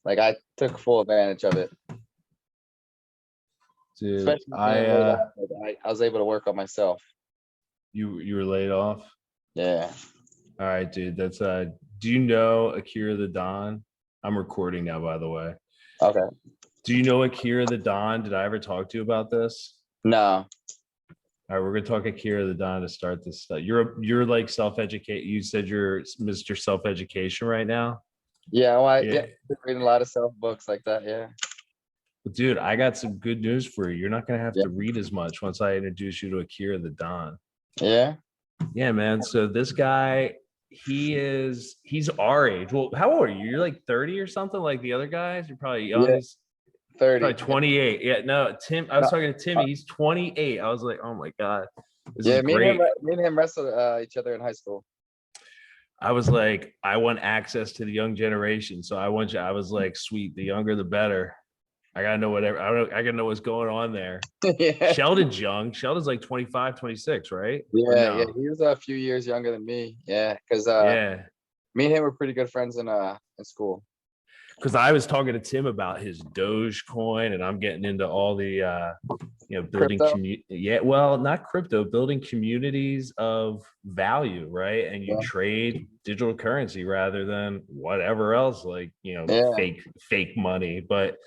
Like I took full advantage of it. Dude, Especially being laid off, like, I was able to work on myself. you were laid off? Yeah. All right, dude. That's do you know Akira the Don? I'm recording now, by the way. Okay. Do you know Akira the Don? Did I ever talk to you about this? No. All right, we're gonna talk Akira the Don to start this stuff. You're like self-educate. You said you're Mr. Self-education right now. Yeah, well, Yeah. reading a lot of self books like that. Yeah. Dude, I got some good news for you. You're not gonna have Yeah. to read as much once I introduce you to Akira the Don. Yeah. Yeah, man. So this guy, he's our age. Well, how old are you? You're like 30 or something like the other guys? You're probably young. Yeah. He's 30. probably 28. Yeah, no, Tim. I was No. talking to Timmy. He's 28. I was like, oh my God. This Yeah, is great. me and him wrestled each other in high school. I was like, I want access to the young generation. So I was like, sweet, the younger the better. I gotta know whatever. I gotta know what's going on there. Yeah. Sheldon's young. Sheldon's like 25, 26, right? Yeah, No? yeah. He was a few years younger than me. Yeah, because Yeah. me and him were pretty good friends in school. Because I was talking to Tim about his Dogecoin, and I'm getting into all the building not crypto, building communities of value, right? And you trade digital currency rather than whatever else, like fake money. But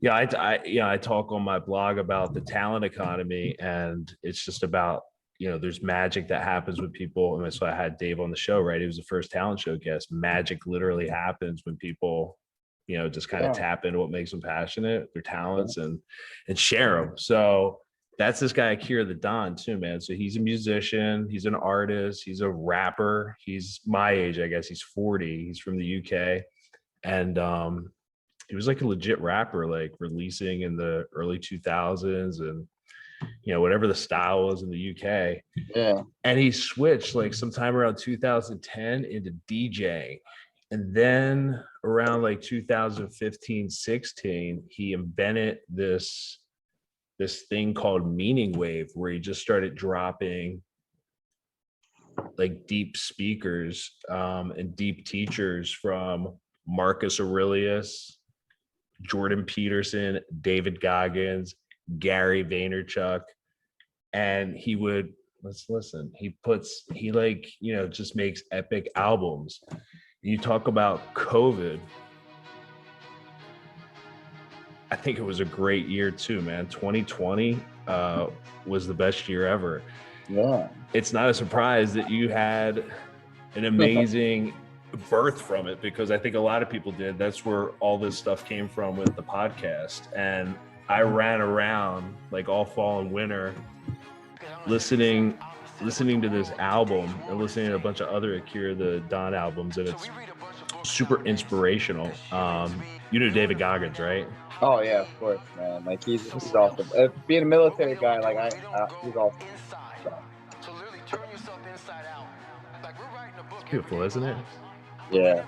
yeah, I talk on my blog about the talent economy, and it's just about there's magic that happens with people. And that's why I had Dave on the show, right? He was the first talent show guest. Magic literally happens when people, just kind of tap into what makes them passionate, their talents, and share them. So that's this guy, Akira the Don, too, man. So he's a musician, he's an artist, he's a rapper. He's my age, I guess. He's 40. He's from the UK. And he was like a legit rapper, like releasing in the early 2000s and whatever the style was in the UK. Yeah. And he switched like sometime around 2010 into DJing. And then around like 2015, 16, he invented this thing called Meaning Wave, where he just started dropping like deep speakers and deep teachers from Marcus Aurelius, Jordan Peterson, David Goggins, Gary Vaynerchuk. And he would, let's listen, he just makes epic albums. You talk about COVID. I think it was a great year too, man. 2020 was the best year ever. Yeah. It's not a surprise that you had an amazing birth from it, because I think a lot of people did. That's where all this stuff came from with the podcast. And I ran around like all fall and winter listening to this album and listening to a bunch of other Akira the Don albums, and it's super inspirational. David Goggins, right? Oh yeah, of course, man. Like he's awesome. Being a military guy, like he's awesome. It's beautiful, isn't it? Yeah.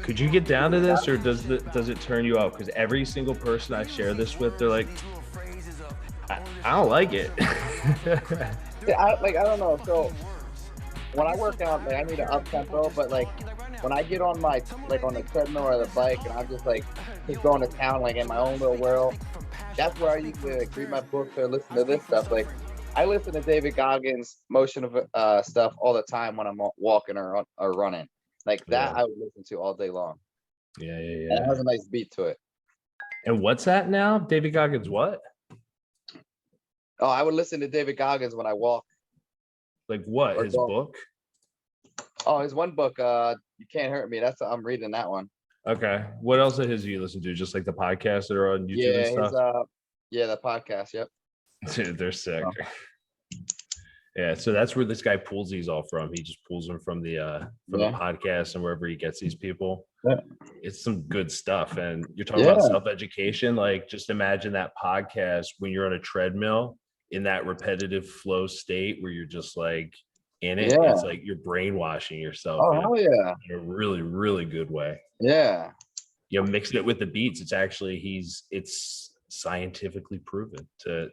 Could you get down to this, or does it turn you off? Because every single person I share this with, they're like, I don't like it. Yeah, I don't know. So when I work out, like I need an up tempo, but like when I get on my on the treadmill or the bike, and I'm just going to town, like in my own little world, that's where I usually read my books or listen to this stuff. Like I listen to David Goggins' motion of stuff all the time when I'm walking or running. Like that, I would listen to all day long. Yeah. And it has a nice beat to it. And what's that now? David Goggins, what? Oh, I would listen to David Goggins when I walk. Like what? His book? Oh, his one book, You Can't Hurt Me. I'm reading that one. Okay. What else of his do you listen to? Just like the podcasts that are on YouTube and stuff? The podcast, yep. Dude, they're sick. Oh. Yeah, so that's where this guy pulls these all from. He just pulls them from the podcast and wherever he gets these people. Yeah. It's some good stuff. And you're talking about self-education. Like, just imagine that podcast when you're on a treadmill in that repetitive flow state where you're just like in it. Yeah. It's like you're brainwashing yourself in a really, really good way. Yeah. Mixing it with the beats. It's actually it's scientifically proven to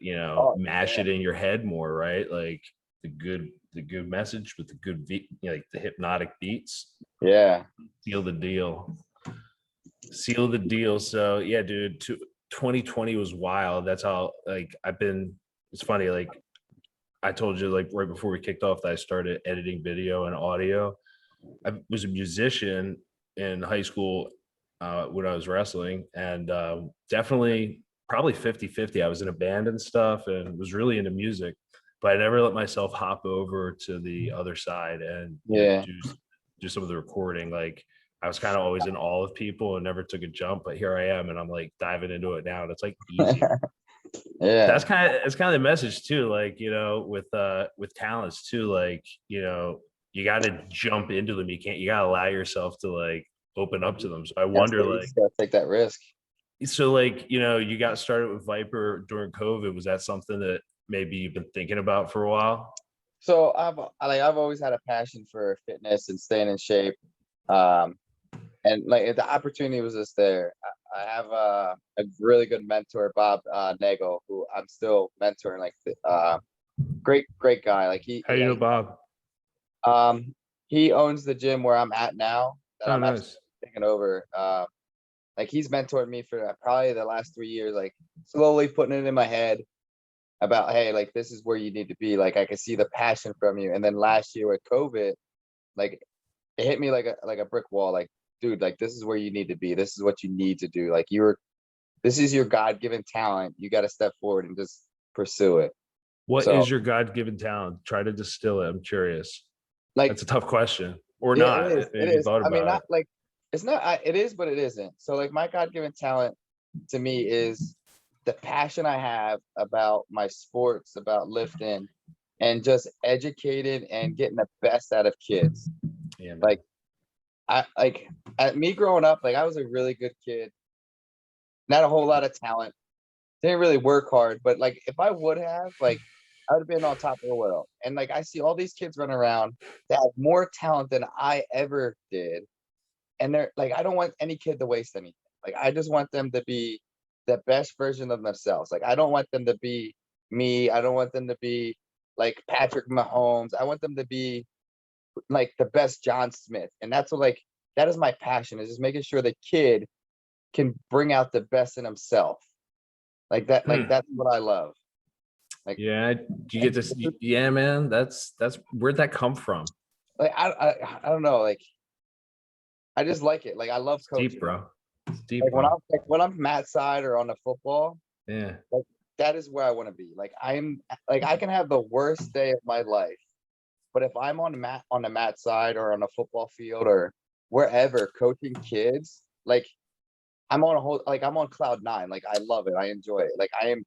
mash it in your head more, right? Like the good message with the good beat, like the hypnotic beats. Yeah. Seal the deal. Seal the deal. So yeah, dude, 2020 was wild. That's how, like, it's funny, like I told you, like right before we kicked off, that I started editing video and audio. I was a musician in high school when I was wrestling, and definitely probably 50-50. I was in a band and stuff and was really into music, but I never let myself hop over to the other side and Yeah. do some of the recording. Like, I was kind of always in awe of people and never took a jump, but here I am, and I'm like diving into it now, and it's like easy. Yeah. That's kind of the message too, like, with talents too, like, you got to jump into them. You got to allow yourself to like open up to them. So I wonder, You like, just gotta take that risk. so like, you got started with Viper during COVID. Was that something that maybe you've been thinking about for a while? So I've always had a passion for fitness and staying in shape. Um, and like the opportunity was just there. I have a really good mentor, Bob Nagel, who I'm still mentoring. Like, great guy. Like How you know Bob? he owns the gym where I'm at now that Oh, I'm actually nice. taking over. Like, he's mentored me for probably the last 3 years, like slowly putting it in my head about, hey, like, this is where you need to be. Like, I can see the passion from you. And then last year with COVID, like, it hit me like a brick wall. Like, dude, like, this is where you need to be. This is what you need to do. Like, this is your God-given talent. You got to step forward and just pursue it. What So, is your God-given talent? Try to distill it. I'm curious. like, That's a tough question, or yeah, not. it Have you is. thought I mean, about not it? like it's not. It is, but it isn't. So, like, my God-given talent to me is the passion I have about my sports, about lifting, and just educating and getting the best out of kids. Yeah, man. Like, at me growing up, like, I was a really good kid, not a whole lot of talent, didn't really work hard, but like, if I would have, like, I would have been on top of the world. And like, I see all these kids run around that have more talent than I ever did. And they're like, I don't want any kid to waste anything. Like, I just want them to be the best version of themselves. Like, I don't want them to be me. I don't want them to be like Patrick Mahomes. I want them to be like the best John Smith. And that's what, like, that is my passion, is just making sure the kid can bring out the best in himself. Like that, like, that's what I love. Like, Yeah, do you get this? Yeah, man. That's where'd that come from? like I don't know. Like, I just like it. Like, I love It's deep, coaching. bro. It's deep, Like, bro. when I'm Matt side or on the football, Yeah. like, that is where I want to be. Like, I can have the worst day of my life, but if I'm on the mat side or on a football field or wherever coaching kids, like, I'm on cloud nine. Like, I love it. I enjoy it. Like, I am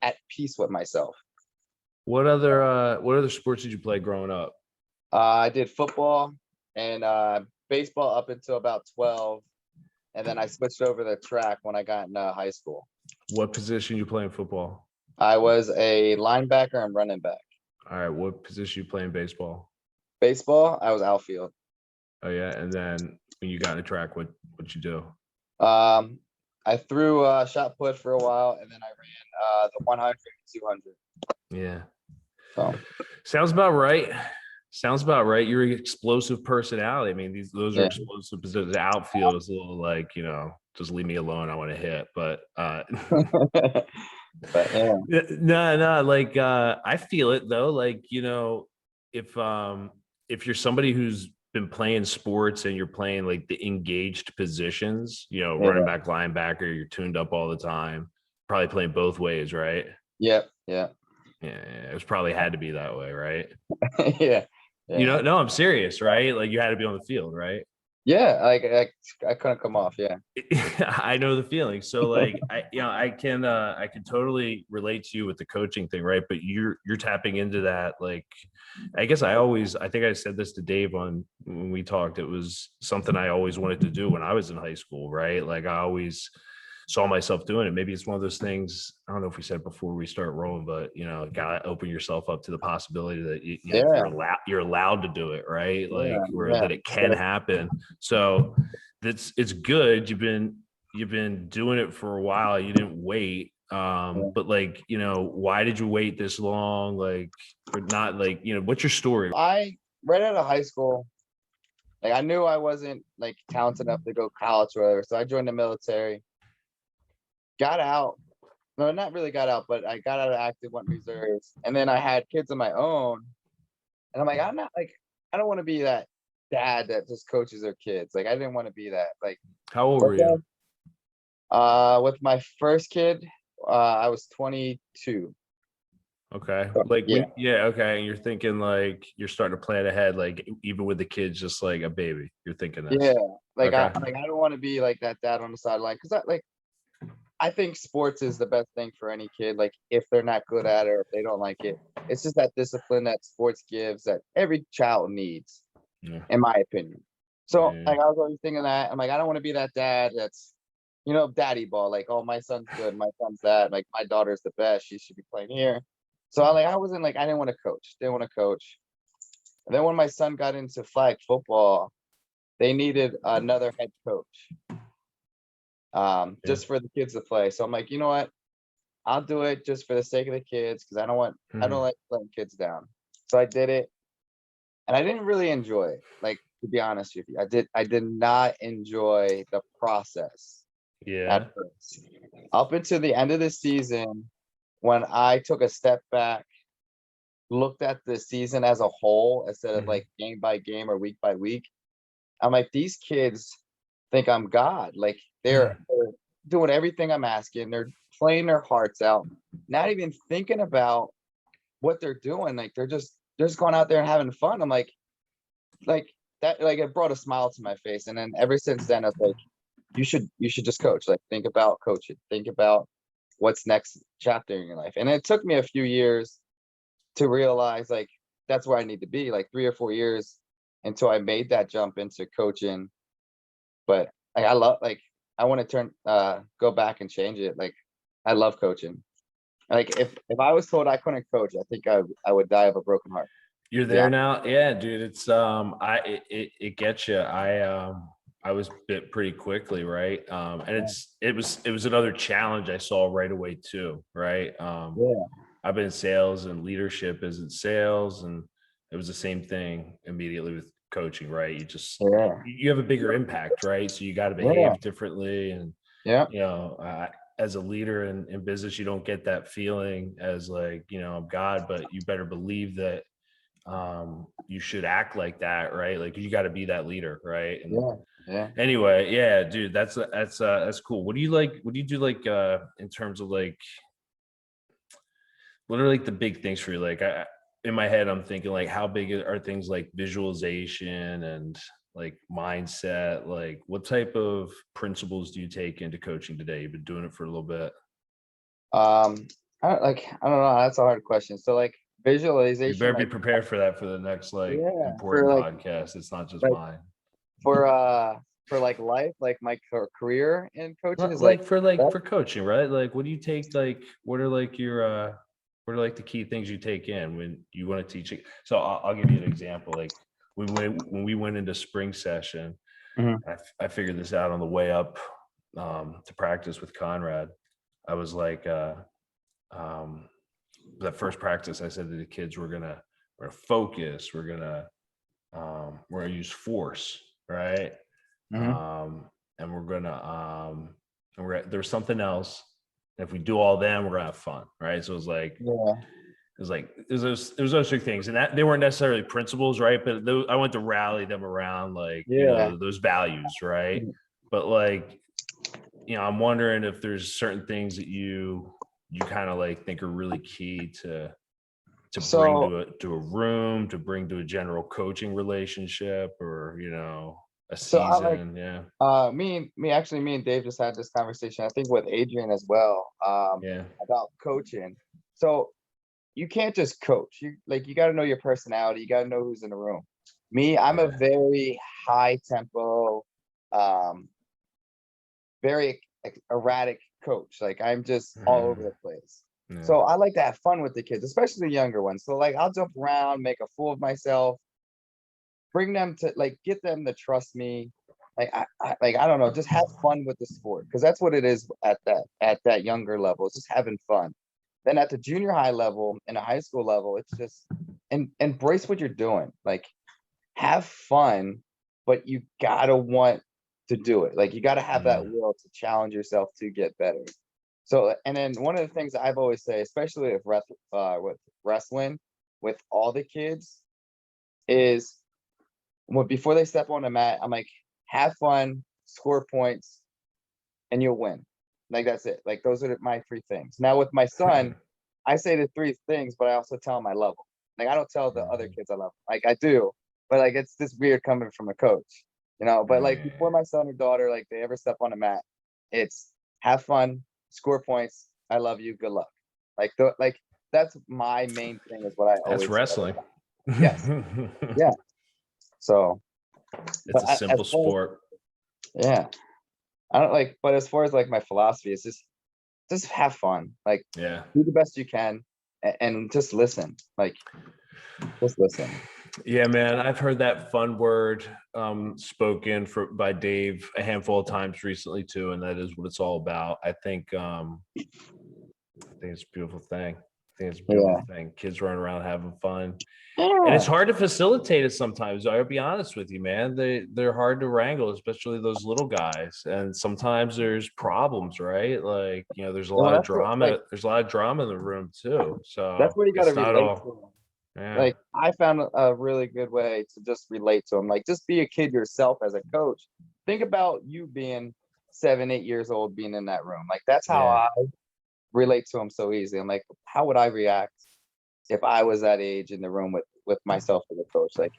at peace with myself. What other sports did you play growing up? I did football and baseball up until about 12, and then I switched over to track when I got in high school. What position you play in football? I was a linebacker and running back. All right, what position you play in baseball? Baseball, I was outfield. Oh yeah, and then when you got in the track, what you do? I threw shot put for a while, and then I ran the 100 and 200. Yeah, So, sounds about right. Sounds about right. You're an explosive personality. I mean, those are yeah. explosive positions. The outfield is a little like, just leave me alone. I want to hit. But But yeah, no, like I feel it though. Like, if you're somebody who's been playing sports and you're playing like the engaged positions, running yeah, back, linebacker, you're tuned up all the time, probably playing both ways, right? yep, yeah, Yeah, it was probably had to be that way, right? yeah, yeah, No, I'm serious, right? Like, you had to be on the field, right? yeah. Like, I couldn't come off. Yeah, I know the feeling. So like, I can totally relate to you with the coaching thing, right? But you're tapping into that. Like, I guess I think I said this to Dave when we talked. It was something I always wanted to do when I was in high school, right? Like, I always saw myself doing it. Maybe it's one of those things. I don't know if we said before we start rolling, but gotta open yourself up to the possibility that yeah, you're allowed to do it, right? Like, yeah, or yeah. that it can happen. So it's good. You've been doing it for a while. You didn't wait. But like, why did you wait this long? Like, or not, like, what's your story? I right out of high school, like I knew I wasn't like talented enough to go college or whatever. So I joined the military, got out. No, not really got out, but I got out of active, went reserves, and then I had kids of my own. And I'm like, I'm not like, I don't want to be that dad that just coaches their kids. Like I didn't want to be that. Like, How old but were you? then, with my first kid, I was 22. Okay. So, Like yeah, yeah, okay. And you're thinking like you're starting to plan ahead, like even with the kids just like a baby, you're thinking yeah. this. Like Okay. I don't want to be like that dad on the sideline because I think sports is the best thing for any kid. Like if they're not good at it or if they don't like it, it's just that discipline that sports gives that every child needs, Yeah. in my opinion. So Yeah. like I was always thinking that I'm like I don't want to be that dad that's daddy ball. Like oh my son's good, my son's that. Like my daughter's the best, she should be playing here. So I wasn't like I didn't want to coach, didn't want to coach. And then when my son got into flag football, they needed another head coach, Yeah. just for the kids to play. So I'm like, you know what? I'll do it just for the sake of the kids because I don't Mhm. like letting kids down. So I did it, and I didn't really enjoy it. Like to be honest with you, I did not enjoy the process at Yeah. first. Up until the end of the season, when I took a step back, looked at the season as a whole instead of Mhm. like game by game or week by week, I'm like, these kids think I'm God. Like they're doing everything I'm asking. They're playing their hearts out, not even thinking about what they're doing. Like they're just going out there and having fun. I'm like that. Like it brought a smile to my face. And then ever since then, I was like, you should just coach. Like think about coaching. Think about what's next chapter in your life. And it took me a few years to realize like that's where I need to be. Like 3 or 4 years until I made that jump into coaching. But like I love like I want to go back and change it. Like I love coaching. Like if I was told I couldn't coach, I think I would die of a broken heart. You're To be there honest. now. Yeah, dude. It's it gets you. I was bit pretty quickly, right? And Yeah. it was another challenge I saw right away too, right? Yeah. I've been in sales and leadership is in sales, and it was the same thing immediately with coaching, right? Yeah. You have a bigger impact, right? So you got to Yeah. behave differently, and Yeah. you know, as a leader in business, you don't get that feeling as like I'm God, but you better believe that you should act like that, right? Like you got to be that leader, right? And Yeah. Yeah. anyway, yeah, dude, that's cool. What do you like? What do you do like in terms of like what are like the big things for you? Like in my head, I'm thinking like how big are things like visualization and like mindset? Like what type of principles do you take into coaching today? You've been doing it for a little bit. Um, I don't know. That's a hard question. So like You visualization, better be like prepared for that for the next like yeah, important podcast. It's not just like mine. for for like life, like my career in coaching is Like that, for coaching, right? Like what do you take like what are like your what are like the key things you take in when you want to teach it? So I'll give you an example. Like when we went into spring session, Mhm. I figured this out on the way up to practice with Conrad. I was like um that first practice I said to the kids we're gonna focus, we're gonna use force, right? Mhm. um, and we're gonna and there's something else. And if we do all them, we're gonna have fun, right? So Yeah. there's those three things, and that they weren't necessarily principles, right? But I went to rally them around like Yeah. those values, right? Mhm. But like I'm wondering if there's certain things that you kind of like think are really key to bring So to a room, to bring to a general coaching relationship, or a so I like season. Yeah. me and Dave just had this conversation, I think with Adrian as well, Yeah. about coaching. So you can't just coach. You got to know your personality. You got to know who's in the room. Me, I'm a Yeah. very high tempo, um, very erratic coach. Like I'm just all over Mhm. the place. Yeah. So I like to have fun with the kids, especially the younger ones. So like I'll jump around, make a fool of myself, bring them to like get them to trust me. I don't know, just have fun with the sport, because that's what it is at that younger level. It's just having fun. Then at the junior high level and a high school level, it's just embrace what you're doing. Like, have fun, but you gotta want to do it. Like, you gotta have that will to challenge yourself to get better. So, and then one of the things I've always say, especially with wrestling, with all the kids, is before they step on the mat, I'm like, have fun, score points, and you'll win. Like, that's it. Like, those are my three things. Now with my son, I say the three things, but I also tell him I love him. Like, I don't tell the other kids I love them. Like, I do, but like, it's just weird coming from a coach, you know. But like, before my son or daughter, like, they ever step on the mat, it's have fun, score points, I love you, good luck. Like that's my main thing, is what I That's always say. wrestling. Yes. Yeah. So, It's a simple sport. Yeah. I don't like, but as far as like my philosophy, it's just have fun. Like, Yeah. do the best you can, and just listen. Like, just listen. Yeah, man. I've heard that fun word spoken by Dave a handful of times recently too, and that is what it's all about. I think it's a beautiful thing. I think it's a beautiful thing. Kids running around having fun. And it's hard to facilitate it sometimes. I'll be honest with you, man. They're hard to wrangle, especially those little guys. And sometimes there's problems, right? Like, you know, there's a lot of drama. There's a lot of drama in the room too. So that's what you got to it's not relate all. to them. Yeah. Like, I found a really good way to just relate to them. Like, just be a kid yourself as a coach. Think about you being 7, 8 years old, being in that room. Like, that's how I relate to them so easy. I'm like, how would I react if I was that age in the room with myself as a coach? Like,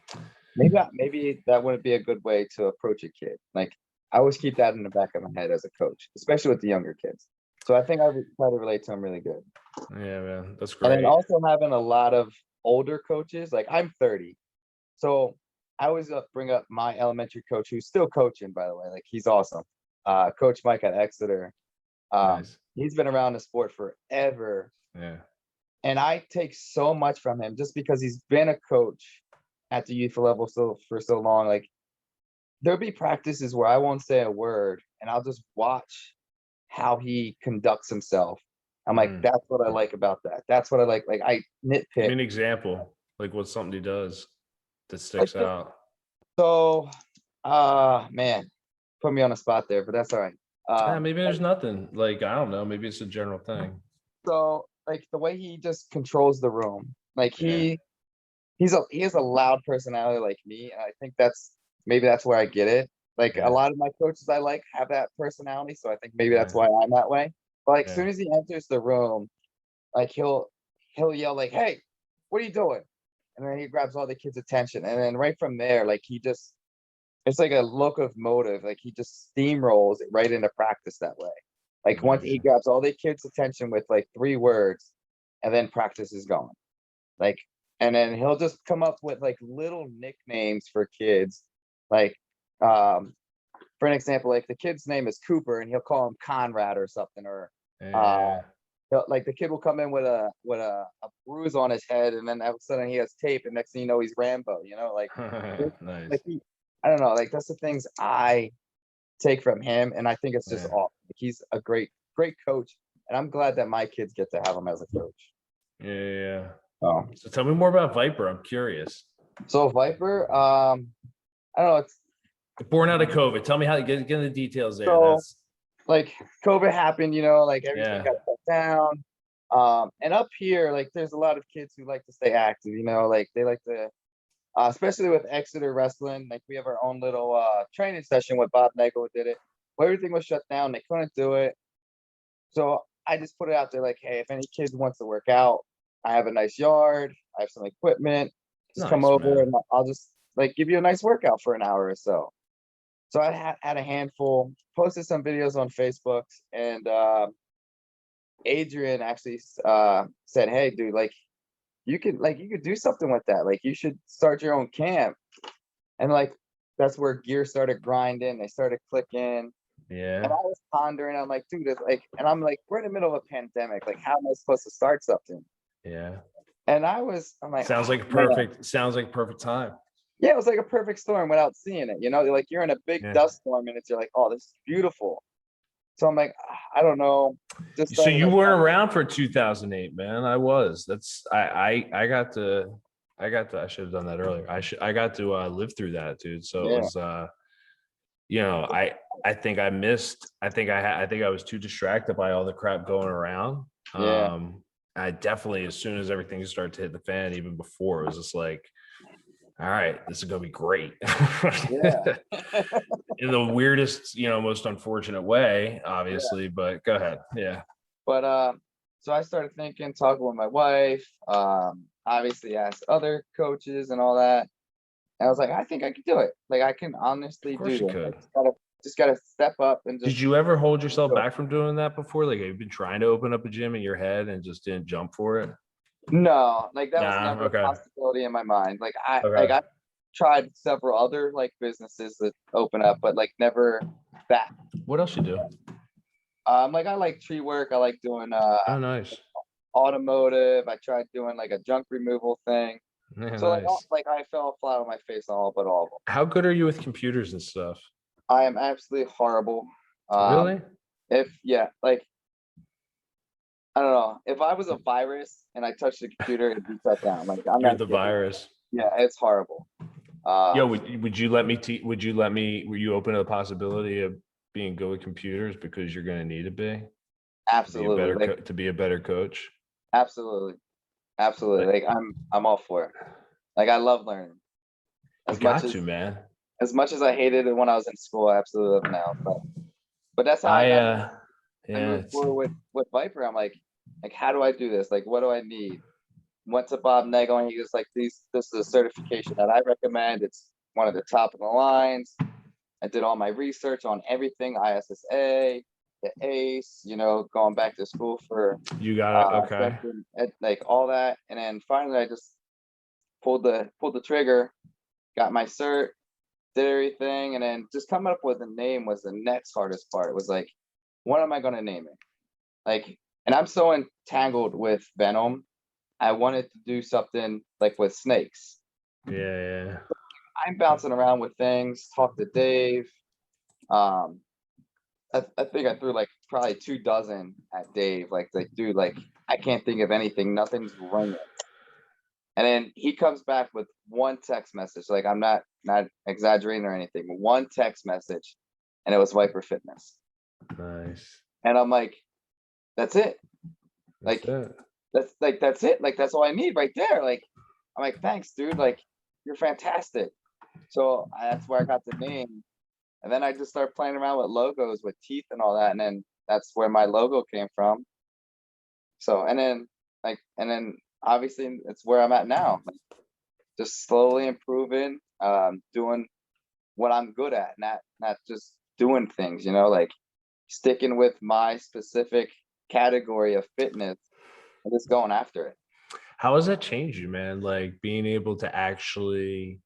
maybe that wouldn't be a good way to approach a kid. Like, I always keep that in the back of my head as a coach, especially with the younger kids. So I think I would try to relate to them really good. Yeah, man, that's great. And then also having a lot of older coaches. Like, I'm 30, so I always bring up my elementary coach, who's still coaching, by the way. Like, he's awesome. Coach Mike at Exeter. Nice. He's been around the sport forever. Yeah. And I take so much from him just because he's been a coach at the youth level for so long. Like, there'll be practices where I won't say a word, and I'll just watch how he conducts himself. I'm like, that's what I like about that. That's what I like. Like, I nitpick. Give me an example. Like, what's something he does that sticks out? So, man, put me on the spot there, but that's all right. Maybe there's nothing. Like, I don't know. Maybe it's a general thing. So, like, the way he just controls the room, like, he has a loud personality like me, and I think that's where I get it. Like, a lot of my coaches I like have that personality, so I think maybe that's why I'm that way. But like, as soon as he enters the room, like, he'll yell like, "Hey, what are you doing?" And then he grabs all the kids' attention, and then right from there, like, it's like a locomotive. Like, he just steamrolls it right into practice that way. Like, once he grabs all the kids' attention with like 3 words, and then practice is going. Like, and then he'll just come up with like little nicknames for kids. Like, for an example, like, the kid's name is Cooper, and he'll call him Conrad or something. Or like, the kid will come in with a bruise on his head, and then all of a sudden he has tape, and next thing you know, he's Rambo. You know, like, nice. like I don't know, like, that's the things I take from him, and I think it's just awesome. Like, he's a great coach, and I'm glad that my kids get to have him as a coach. Yeah. So tell me more about Viper. I'm curious. So Viper, I don't know. It's born out of COVID. Tell me how to get the details there. So, like, COVID happened, you know, like, everything got shut down. And up here, like, there's a lot of kids who like to stay active, you know, like, they like to, especially with Exeter Wrestling. Like, we have our own little training session with Bob Nagel did it. Well, everything was shut down. They couldn't do it. So I just put it out there like, hey, if any kids wants to work out, I have a nice yard. I have some equipment. Just come over, and I'll just, like, give you a nice workout for an hour or so. So I had a handful, posted some videos on Facebook, and Adrian actually said, hey, dude, like, you could do something with that. Like, you should start your own camp. And like, that's where gear started grinding. They started clicking. Yeah. And I was pondering, I'm like, dude, it's like, and I'm like, we're in the middle of a pandemic. Like, how am I supposed to start something? Yeah. And I'm like, sounds like perfect time. Yeah, it was like a perfect storm without seeing it. Like you're in a big Yeah. dust storm, and you're like, oh, this is beautiful. So I'm like, I don't know. Just So started you like, weren't around for 2008, man. I was. I should have done that earlier. I got to live through that, dude. So it yeah, was I think I missed. I think I was too distracted by all the crap going around. yeah, I definitely, as soon as everything started to hit the fan, even before, it was just like, all right, this is gonna be great. yeah, In the weirdest, most unfortunate way, yeah. obviously, but go ahead. Yeah. But so I started thinking, talking with my wife, obviously asked other coaches and all that. And I was like, I think I could do it. Like I can Of honestly course do you this. I could. just gotta step up and Did just you ever hold yourself do it. back from doing that before? Like, have you been trying to open up a gym in your head and just didn't jump for it? No, like that was Nah. never a Okay. possibility in my mind. I Okay. tried several other like businesses that open up, but like never that. What else you do? Like I like tree work. I like doing Oh, nice. automotive. I tried doing like a junk removal thing. Yeah, So nice. like I fell flat on my face on all of them. How good are you with computers and stuff? I am absolutely horrible. Um, Really? if yeah, like I don't know. If I was a virus and I touched the computer, it'd be shut down. Like I'm You're not the kidding. virus. Yeah, it's horrible. Yo, Um, would you let me would you let me, were you open to the possibility of being good with computers because you're going to need to be to be a absolutely. better Like to be a better coach? absolutely. Absolutely. Like, Like I'm all for it. Like I love learning. you As much got to, as man. as much as I hated it when I was in school, I absolutely love it now. But that's how I I got I yeah, moved forward with Viper. I'm like how do I do this? Like what do I need? Went to Bob Nagel and he was like, this is a certification that I recommend. It's one of the top of the lines. I did all my research on everything, ISSA, the ACE, going back to school for you got it. Okay. something like all that. And then finally I just pulled the trigger, got my cert, did everything, and then just coming up with a name was the next hardest part. It was like, what am I gonna name it? Like, and I'm so entangled with Venom. I wanted to do something like with snakes. Yeah, yeah. I'm bouncing around with things, talk to Dave. Um, I think I threw like probably 2 dozen at Dave. Like, dude, like I can't think of anything, nothing's ringing. And then he comes back with one text message. Like I'm not exaggerating or anything. One text message, and it was Viper Fitness. Nice. And I'm like, that's it. That's Like it. that's it. Like that's all I need right there. Like I'm like, thanks, dude. Like you're fantastic. So that's where I got the name. And then I just started playing around with logos with teeth and all that. And then that's where my logo came from. So and then obviously it's where I'm at now. Like, just slowly improving, doing what I'm good at, not just doing things, like sticking with my specific category of fitness and just going after it. How has that changed you, man? Like being able to actually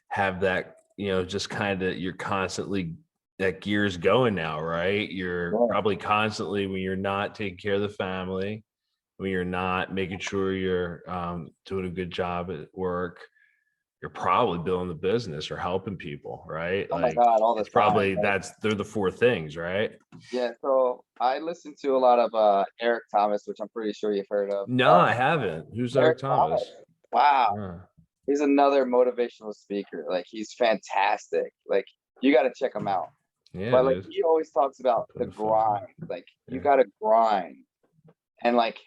have that, just kind of, you're constantly, that gear's going now, right? You're Yeah. probably constantly, when you're not taking care of the family, when you're not making sure you're doing a good job at work, you're probably building the business or helping people, right? Oh my Like God, all the it's time. probably, they're the four things, right? Yeah, so I listen to a lot of Eric Thomas, which I'm pretty sure you've heard of. No, I haven't. Who's Eric Eric Thomas. Thomas? Wow. Huh. He's another motivational speaker. Like he's fantastic. Like you got to check him out. Yeah, But like dude. he always talks about the Put a phone. grind. Like you Yeah. got to grind. And like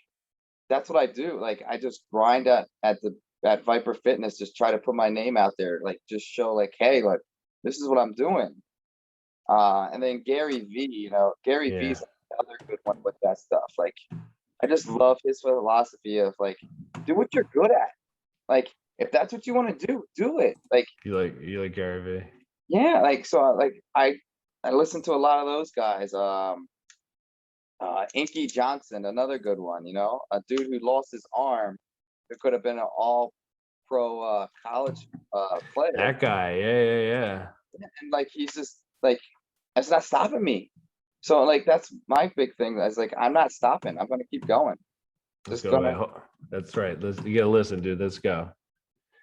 that's what I do. Like I just grind at Viper Fitness, just try to put my name out there, like just show like, hey, look, this is what I'm doing. And then Gary V, Gary Yeah. V's another good one with that stuff. Like I just love his philosophy of like, do what you're good at. Like if that's what you want to do, do it. Like You like Gary V? yeah, like so like I listen to a lot of those guys. Inky Johnson, another good one, a dude who lost his arm who could have been an all pro college player. That guy. Yeah, yeah, yeah. And like he's just like that's not stopping me. So like that's my big thing. Is like I'm not stopping. I'm gonna keep going. Let's Just go, gonna man. That's right. You gotta listen, dude. Let's go.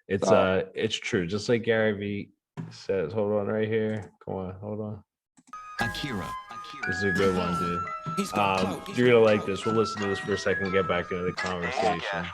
It's true. Just like Gary Vee says, hold on right here. Come on, hold on. Akira. This is a good one, dude. You're gonna like this. We'll listen to this for a second and get back into the conversation.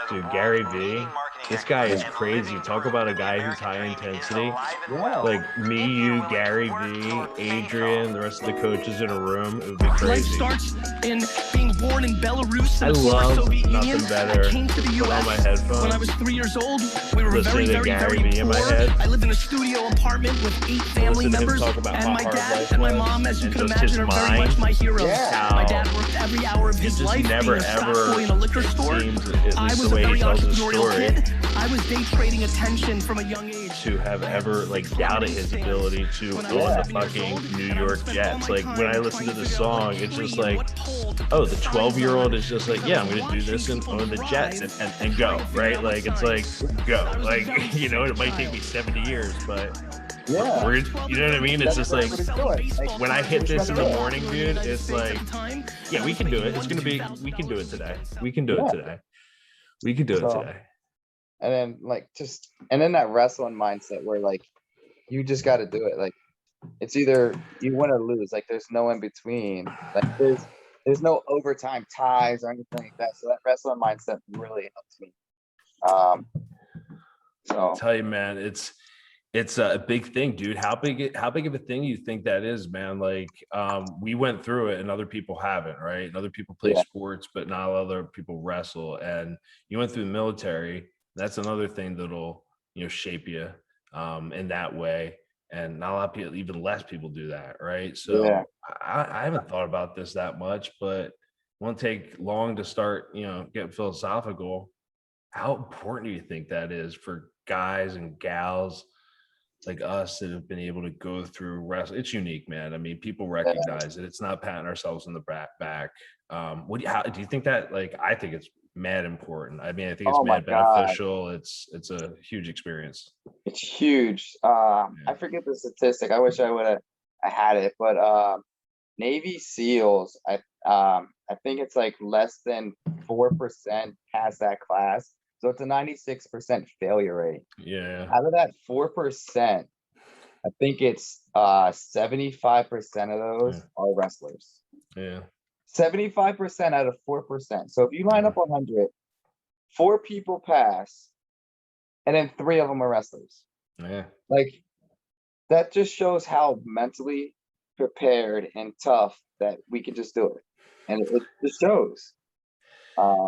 Dude, Gary Vee, this guy is crazy. Talk about a guy who's high intensity. Yeah. Like me, you, Gary Vee, Adrian, the rest of the coaches in a room. It would be Life crazy. starts in being born in Belarus I in the former love Soviet Union. nothing better. I came to the Put on my US headphones. when I was 3 years old. We were Listening to very Gary Vee in my poor. head. I lived in a studio apartment with 8 family Listen to him members, talk about and how my hard dad life and my was, mom, as you and can just his imagine, are very mind. much my heroes. Yeah. My dad worked every hour of his just life never, being a stock ever, boy in a liquor store. seems, at I least was the a way very he tells his entrepreneurial story, kid. I was day trading attention from a young age. to have ever like doubted his ability to own the fucking New York Jets. Like when I listen to the song, it's just like, oh, the 12-year-old is just like, yeah, I'm gonna do this and own the Jets and go, right? Like it's like go. Like, you know, it might take me 70 years, but Yeah. we're, you know what I mean? It's just like when I hit this in the morning, dude, it's like, yeah, we can do it. It's gonna be, we can do it today. We can do it today. We can do it today. And then and then that wrestling mindset where like you just got to do it. Like it's either you win or lose. Like there's no in between. Like there's no overtime ties or anything like that. So that wrestling mindset really helps me. I'll tell you, man, it's a big thing, dude. How big of a thing you think that is, man? Like we went through it and other people haven't, right? And other people play sports, but not other people wrestle. And you went through the military. That's another thing that'll, you know, shape you in that way. And not a lot of people, even less people do that, right? So I haven't thought about this that much, but it won't take long to start, you know, getting philosophical. How important do you think that is for guys and gals like us that have been able to go through wrestling? It's unique, man. I mean, people recognize it. It's not patting ourselves on the back. How do you think that? Like, I think it's mad important. I mean, I think it's mad beneficial. It's a huge experience. It's huge. I forget the statistic. I wish I had it, but Navy SEALs, I think it's like less than 4% pass that class. So it's a 96% failure rate. Yeah. Out of that 4%, I think it's 75% of those are wrestlers. Yeah. 75% out of 4%. So if you line up 100, 4 people pass, and then 3 of them are wrestlers. Yeah. Like that just shows how mentally prepared and tough that we can just do it. And it just shows.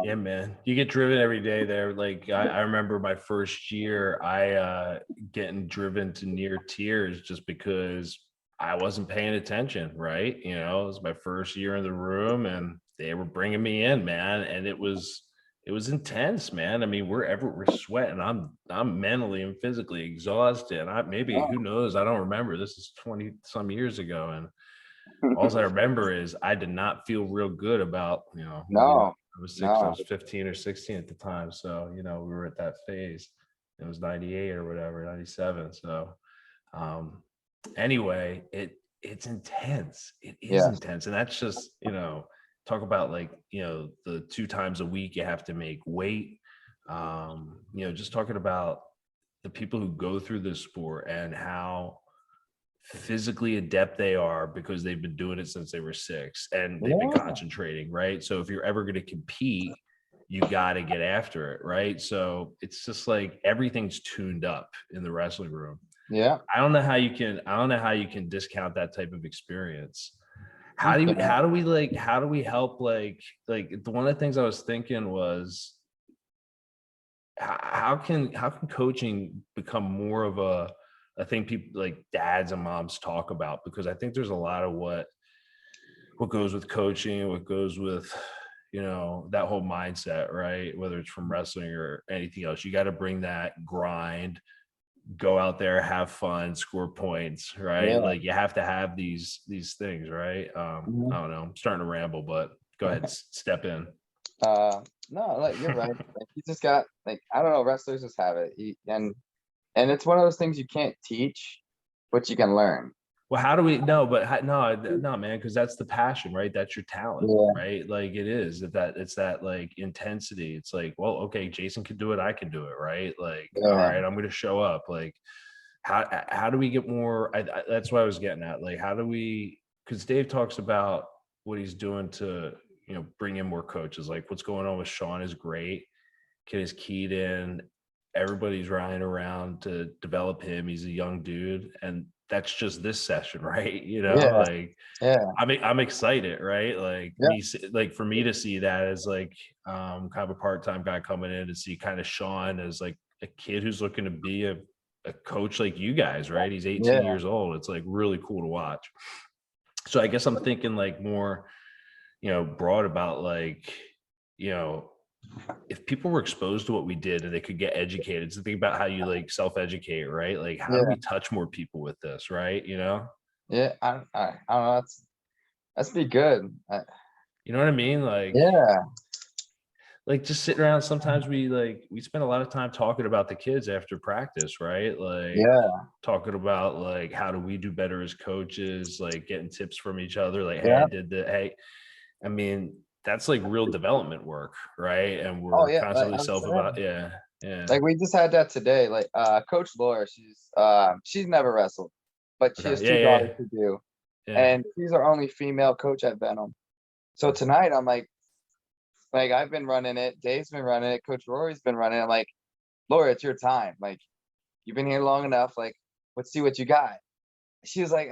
Yeah, man, you get driven every day there. Like I remember my first year, I getting driven to near tears just because I wasn't paying attention, right? You know, it was my first year in the room and they were bringing me in, man. And it was intense, man. I mean, we're sweating. I'm mentally and physically exhausted. Who knows? I don't remember. This is 20 some years ago. And all I remember is I did not feel real good about, you know, I was 15 or 16 at the time. So, you know, we were at that phase. It was 98 or whatever, 97. So anyway, it's intense. It is intense. And that's just, you know, talk about like, you know, the 2 times a week you have to make weight. You know, just talking about the people who go through this sport and how physically adept they are because they've been doing it since they were 6 and they've been concentrating, right? So if you're ever going to compete, you got to get after it, right? So it's just like everything's tuned up in the wrestling room. Yeah. I don't know how you can discount that type of experience. How do we help like one of the things I was thinking was how can coaching become more of a thing people like dads and moms talk about? Because I think there's a lot of what goes with coaching, what goes with, you know, that whole mindset, right? Whether it's from wrestling or anything else, you got to bring that grind, go out there, have fun, score points, right? Yeah. Like you have to have these things, right? I don't know. I'm starting to ramble, but go ahead, step in. No, like you're right. Like you just got like, I don't know, wrestlers just have it. And it's one of those things you can't teach, but you can learn. Well, how do we no, but no, man, because that's the passion, right? That's your talent, right? Like it is that it's that like intensity. It's like, well, okay, Jason can do it, I can do it, right? Like, all right, I'm going to show up. Like, how do we get more? That's what I was getting at. Like, how do we? Because Dave talks about what he's doing to bring in more coaches. Like, what's going on with Sean is great. Kid is keyed in. Everybody's rallying around to develop him. He's a young dude, and that's just this session, right? I'm excited, right? Like like for me to see that as like kind of a part-time guy coming in to see kind of Sean as like a kid who's looking to be a coach like you guys, right? He's 18 years old. It's like really cool to watch. So I guess I'm thinking like more, broad about like, if people were exposed to what we did and they could get educated, to think about how you like self-educate, right? Like how do we touch more people with this, right? I don't know. That's be good. You know what I mean? Like, like just sitting around. Sometimes we spend a lot of time talking about the kids after practice, right? Like talking about like, how do we do better as coaches, like getting tips from each other. Like, hey, I did that. Hey, I mean, that's like real development work, right? And we're constantly like we just had that today. Like Coach Laura, she's never wrestled, but she has two daughters to do, and she's our only female coach at Venom. So tonight I'm like I've been running it, Dave's been running it, Coach Rory's been running it. I'm like, Laura, it's your time. Like, you've been here long enough. Like, let's see what you got. She was like,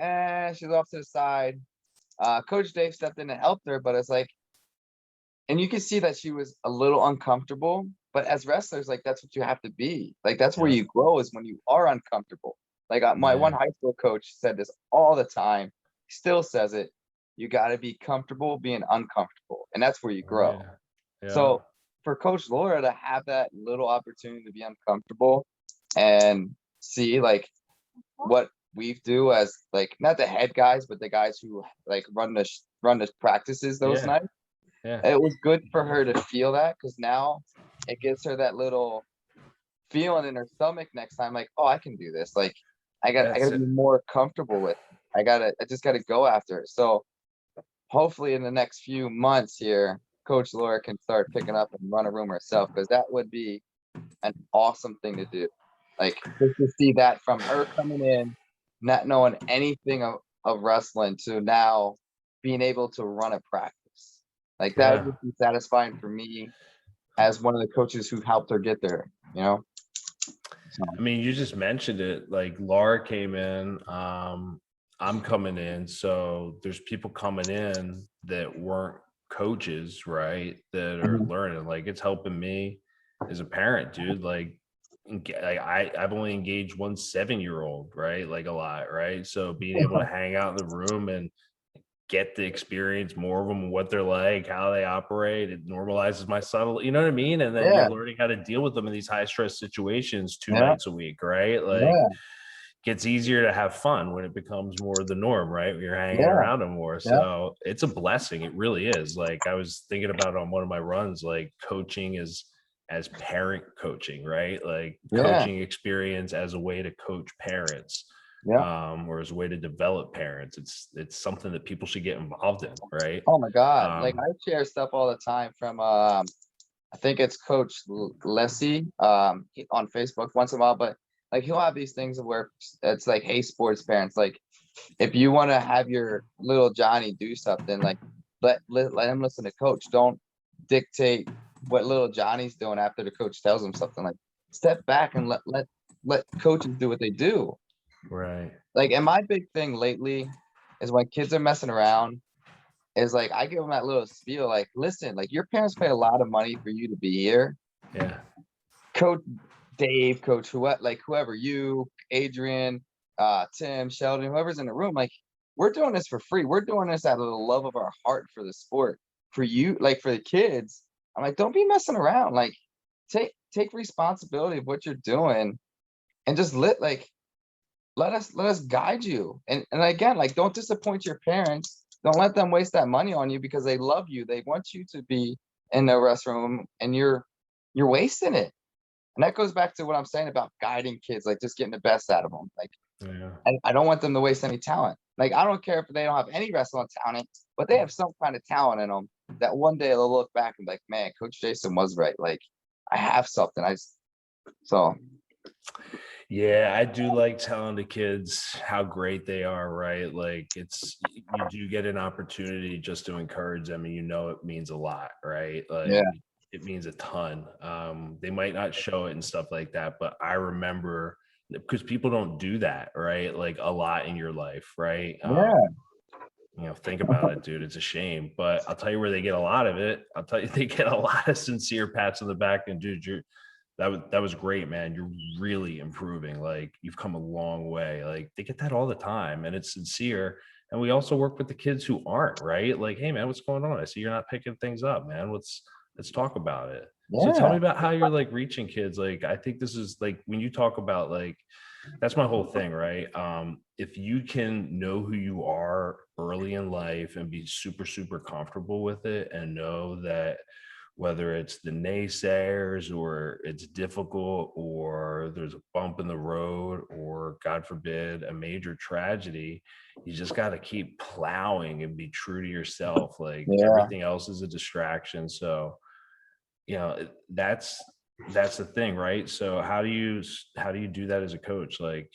she's off to the side. Coach Dave stepped in and helped her, but it's like, and you can see that she was a little uncomfortable, but as wrestlers, like that's what you have to be. Like that's where you grow, is when you are uncomfortable. Like my one high school coach said this all the time. He still says it. You got to be comfortable being uncomfortable, and that's where you grow. So for Coach Laura to have that little opportunity to be uncomfortable and see like what we do as like not the head guys, but the guys who like run the practices those nights. It was good for her to feel that, because now it gives her that little feeling in her stomach next time, like, oh, I can do this. Like I gotta be more comfortable with it. I just gotta go after it. So hopefully in the next few months here, Coach Laura can start picking up and run a room herself, because that would be an awesome thing to do. Like just to see that from her coming in, not knowing anything of wrestling, to now being able to run a practice. Like that would be satisfying for me as one of the coaches who helped her get there, So. I mean, you just mentioned it, like Laura came in, I'm coming in. So there's people coming in that weren't coaches, right? That are learning. Like it's helping me as a parent, dude. Like I've only engaged one 7-year-old, right? Like a lot, right? So being able to hang out in the room and get the experience more of them, what they're like, how they operate, it normalizes my subtle, you know what I mean? And then you're learning how to deal with them in these high stress situations 2 nights a week, right? Like gets easier to have fun when it becomes more the norm, right? When you're hanging around them more. So it's a blessing. It really is. Like I was thinking about on one of my runs, like coaching is as parent coaching, right? Like coaching experience as a way to coach parents. Or as a way to develop parents. It's something that people should get involved in, right? Oh my God. Like I share stuff all the time from I think it's Coach Lessie on Facebook once in a while, but like he'll have these things where it's like, hey, sports parents, like if you want to have your little Johnny do something, like let him listen to coach. Don't dictate what little Johnny's doing after the coach tells him something. Like step back and let coaches do what they do. Right. Like, and my big thing lately is when kids are messing around, is like I give them that little spiel, like, listen, like your parents pay a lot of money for you to be here. Coach Dave, Coach whoever, you, Adrian, Tim, Sheldon, whoever's in the room, like we're doing this for free. We're doing this out of the love of our heart for the sport. For you, like for the kids, I'm like, don't be messing around. Like take responsibility of what you're doing, and just let us guide you. And again, like don't disappoint your parents. Don't let them waste that money on you because they love you. They want you to be in the restroom, and you're wasting it. And that goes back to what I'm saying about guiding kids, like just getting the best out of them. Like I don't want them to waste any talent. Like, I don't care if they don't have any wrestling talent, but they have some kind of talent in them that one day they'll look back and be like, man, Coach Jason was right. Like, I have something. So Yeah, I do like telling the kids how great they are, right? Like you do get an opportunity just to encourage them, and it means a lot, right? Like yeah, it means a ton. They might not show it and stuff like that, but I remember, because people don't do that, right? Like a lot in your life, right? yeah, Think about it, dude. It's a shame, but I'll tell you where they get a lot of it. I'll tell you, they get a lot of sincere pats on the back, and dude, that was great, man. You're really improving. Like, you've come a long way. Like, they get that all the time, and it's sincere. And we also work with the kids who aren't, right? Like, hey, man, what's going on? I see you're not picking things up, man. Let's talk about it. So tell me yeah. about how you're like reaching kids. Like, I think this is like, when you talk about, like, that's my whole thing, right? If you can know who you are early in life and be super, super comfortable with it, and know that whether it's the naysayers, or it's difficult, or there's a bump in the road, or God forbid, a major tragedy, you just got to keep plowing and be true to yourself. Like, Yeah. everything else is a distraction. So, that's the thing, right? So how do you do that as a coach? Like,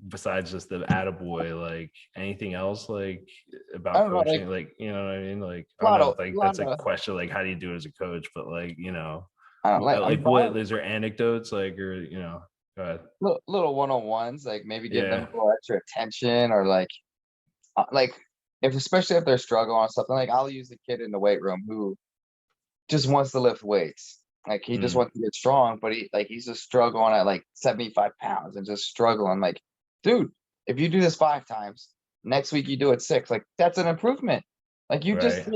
besides just the attaboy, like anything else, like I about don't know, like coaching, like, you know what I mean? Like, a I don't lot know of, if like a lot that's a of, question, like how do you do it as a coach? But like, I don't like, I'm what fine. is there anecdotes, like, or go ahead. Little one-on-ones, like maybe give them Yeah. a little extra attention, or like if, especially if they're struggling on something, like I'll use the kid in the weight room who just wants to lift weights. Like, he just Mm, wants to get strong, but he's just struggling at like 75 pounds and just struggling. Like, dude, if you do this 5 times, next week you do it 6. Like, that's an improvement. Like, right.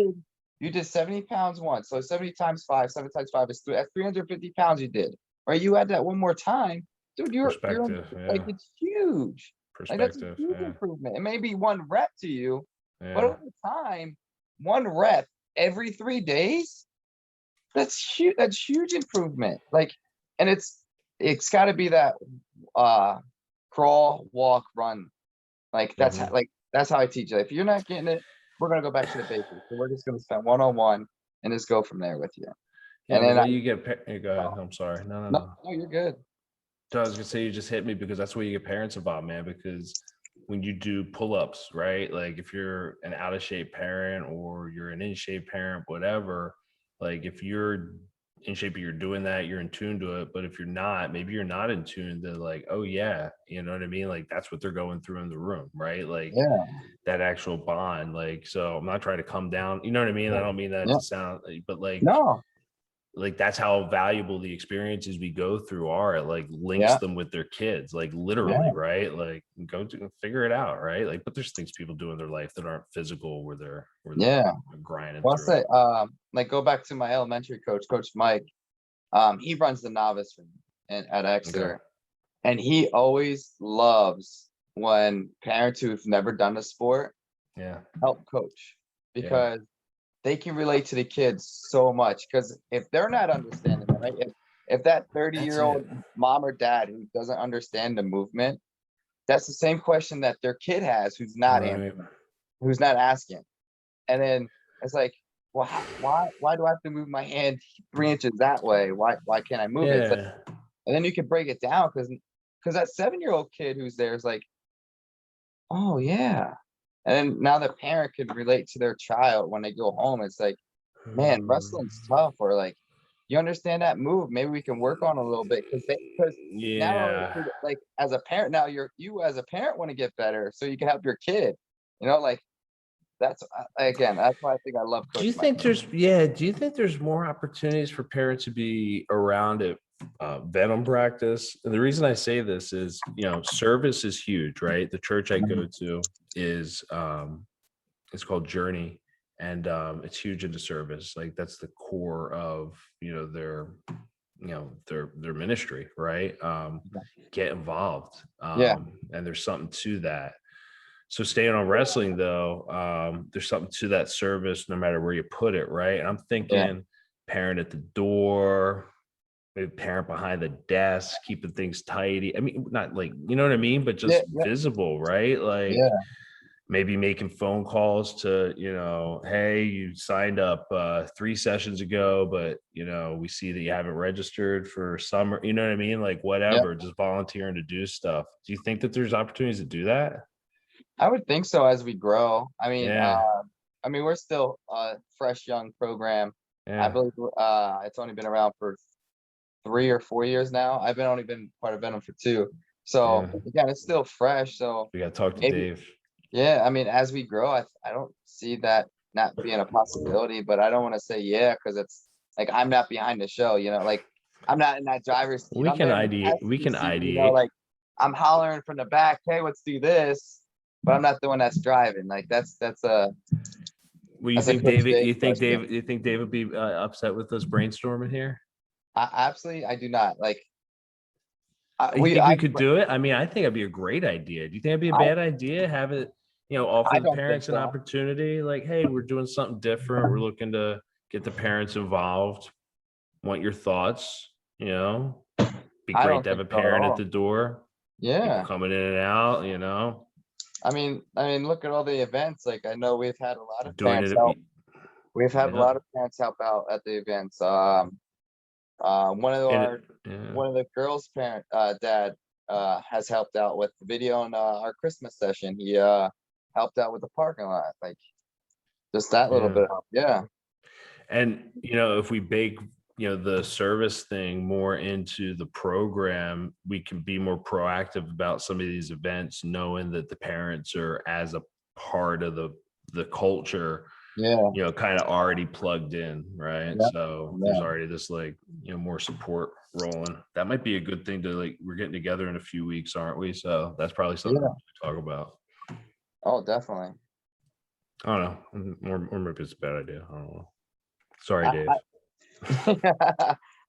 you did 70 pounds once. So 70 times 5, 7 times 5 is that's 350 pounds you did. Right? You add that one more time, dude, you're Perspective. like, Yeah. it's huge. Like, that's a Perspective. huge Yeah. improvement. It may be one rep to you, but Yeah. over time, one rep every 3 days, that's huge improvement. Like, and it's got to be that uh crawl, walk, run. Like, Mhm. that's how I teach it. If you're not getting it, we're gonna go back to the basics. So we're just gonna spend one-on-one and just go from there with you. Yeah, And the then way you get, go ahead. oh, I'm sorry. No, no, no, no. no, you're good. So I was gonna say, you just hit me, because that's where you get parents involved, man. Because when you do pull-ups, right? Like, if you're an out of shape parent, or you're an in shape parent, whatever, like if you're in shape and you're doing that, you're in tune to it. But if you're not, maybe you're not in tune to, like, oh yeah, you know what I mean? Like, that's what they're going through in the room, right? Like, Yeah, that actual bond. Like, so I'm not trying to come down, you know what I mean? I don't mean that yeah. to sound, but No, like that's how valuable the experiences we go through are. It like links yeah, them with their kids, like yeah, literally, right? Like, go to figure it out, right? Like, but there's things people do in their life that aren't physical, where they're yeah. grinding Well, I'll through say, it. like, go back to my elementary coach, Coach Mike. He runs the novice room at Okay. Exeter. And he always loves when parents who've never done a sport Yeah. help coach, Yeah. because they can relate to the kids so much. Because if they're not understanding it, right? If that That's 30-year-old it. mom or dad who doesn't understand the movement, that's the same question that their kid has who's not Right. answering, who's not asking. And then it's like, well, why do I have to move my hand 3 inches that way? Why can't I move it? It's like, Yeah. and then you can break it down, because that 7-year-old kid who's there is like, oh yeah. And then now the parent can relate to their child when they go home. It's like, man, wrestling's tough, or like, you understand that move. Maybe we can work on a little bit, because not only Yeah. like as a parent, now you as a parent want to get better so you can help your kid. Like, that's again, that's why I think I love Do Coach you Mike. think there's more opportunities for parents to be around at Venom practice? And the reason I say this is, service is huge, right? The church I go to is it's called Journey, and it's huge into service. Like, that's the core of their ministry, right? Get involved, Yeah, and there's something to that. So staying on wrestling though, there's something to that service, no matter where you put it, right? And I'm yeah, thinking parent at the door, maybe parent behind the desk, keeping things tidy. I mean, not like, you know what I mean, but yeah, just yeah, visible, right? Like, yeah. maybe making phone calls to, hey, you signed up 3 sessions ago, but we see that you haven't registered for summer, you know what I mean? Like Yeah, whatever, just volunteering to do stuff. Do you think that there's opportunities to do that? I would think so as we grow. Yeah, We're still a fresh young program. I yeah, believe it's only been around for 3 or 4 years now. I've been only been part of Venom for 2. yeah. So again, it's still fresh. So We got to talk to maybe, Dave. yeah, as we grow, I don't see that not being a possibility, but I don't want to say yeah, because it's like I'm not behind the show, like I'm not in that driver's seat. We I'm can there in the ideate. We passenger can seat, ideate. like I'm hollering from the back, hey, let's do this, but I'm not the one that's driving. Like Well, you that's a think Coach David? Dave You think question. David? You think David would be upset with us brainstorming here? I do not like. You think we could do it? I mean, I think it'd be a great idea. Do you think it'd be a I bad idea? Have it, offer I the don't think parents an so. opportunity. Like, hey, we're doing something different. We're looking to get the parents involved. Want your thoughts? Be I great don't to have think a so at parent at all. the door. People Yeah. coming in and out. Look at all the events. Like I know we've had a lot of Doing parents it. help. We've had a Yeah. lot of parents help out at the events. One of And our yeah. one of the girls' parent dad has helped out with the video on our Christmas session. He helped out with the parking lot, like just that little Yeah. bit of help. Yeah, And if we bake, the service thing more into the program, we can be more proactive about some of these events, knowing that the parents are as a part of the culture, yeah, kind of already plugged in, right? yeah, So there's yeah, already this more support rolling. That might be a good thing to we're getting together in a few weeks, aren't we? So that's probably something yeah. to talk about. Oh, definitely. I don't know. Or maybe it's a bad idea. I don't know. Sorry, I, Dave.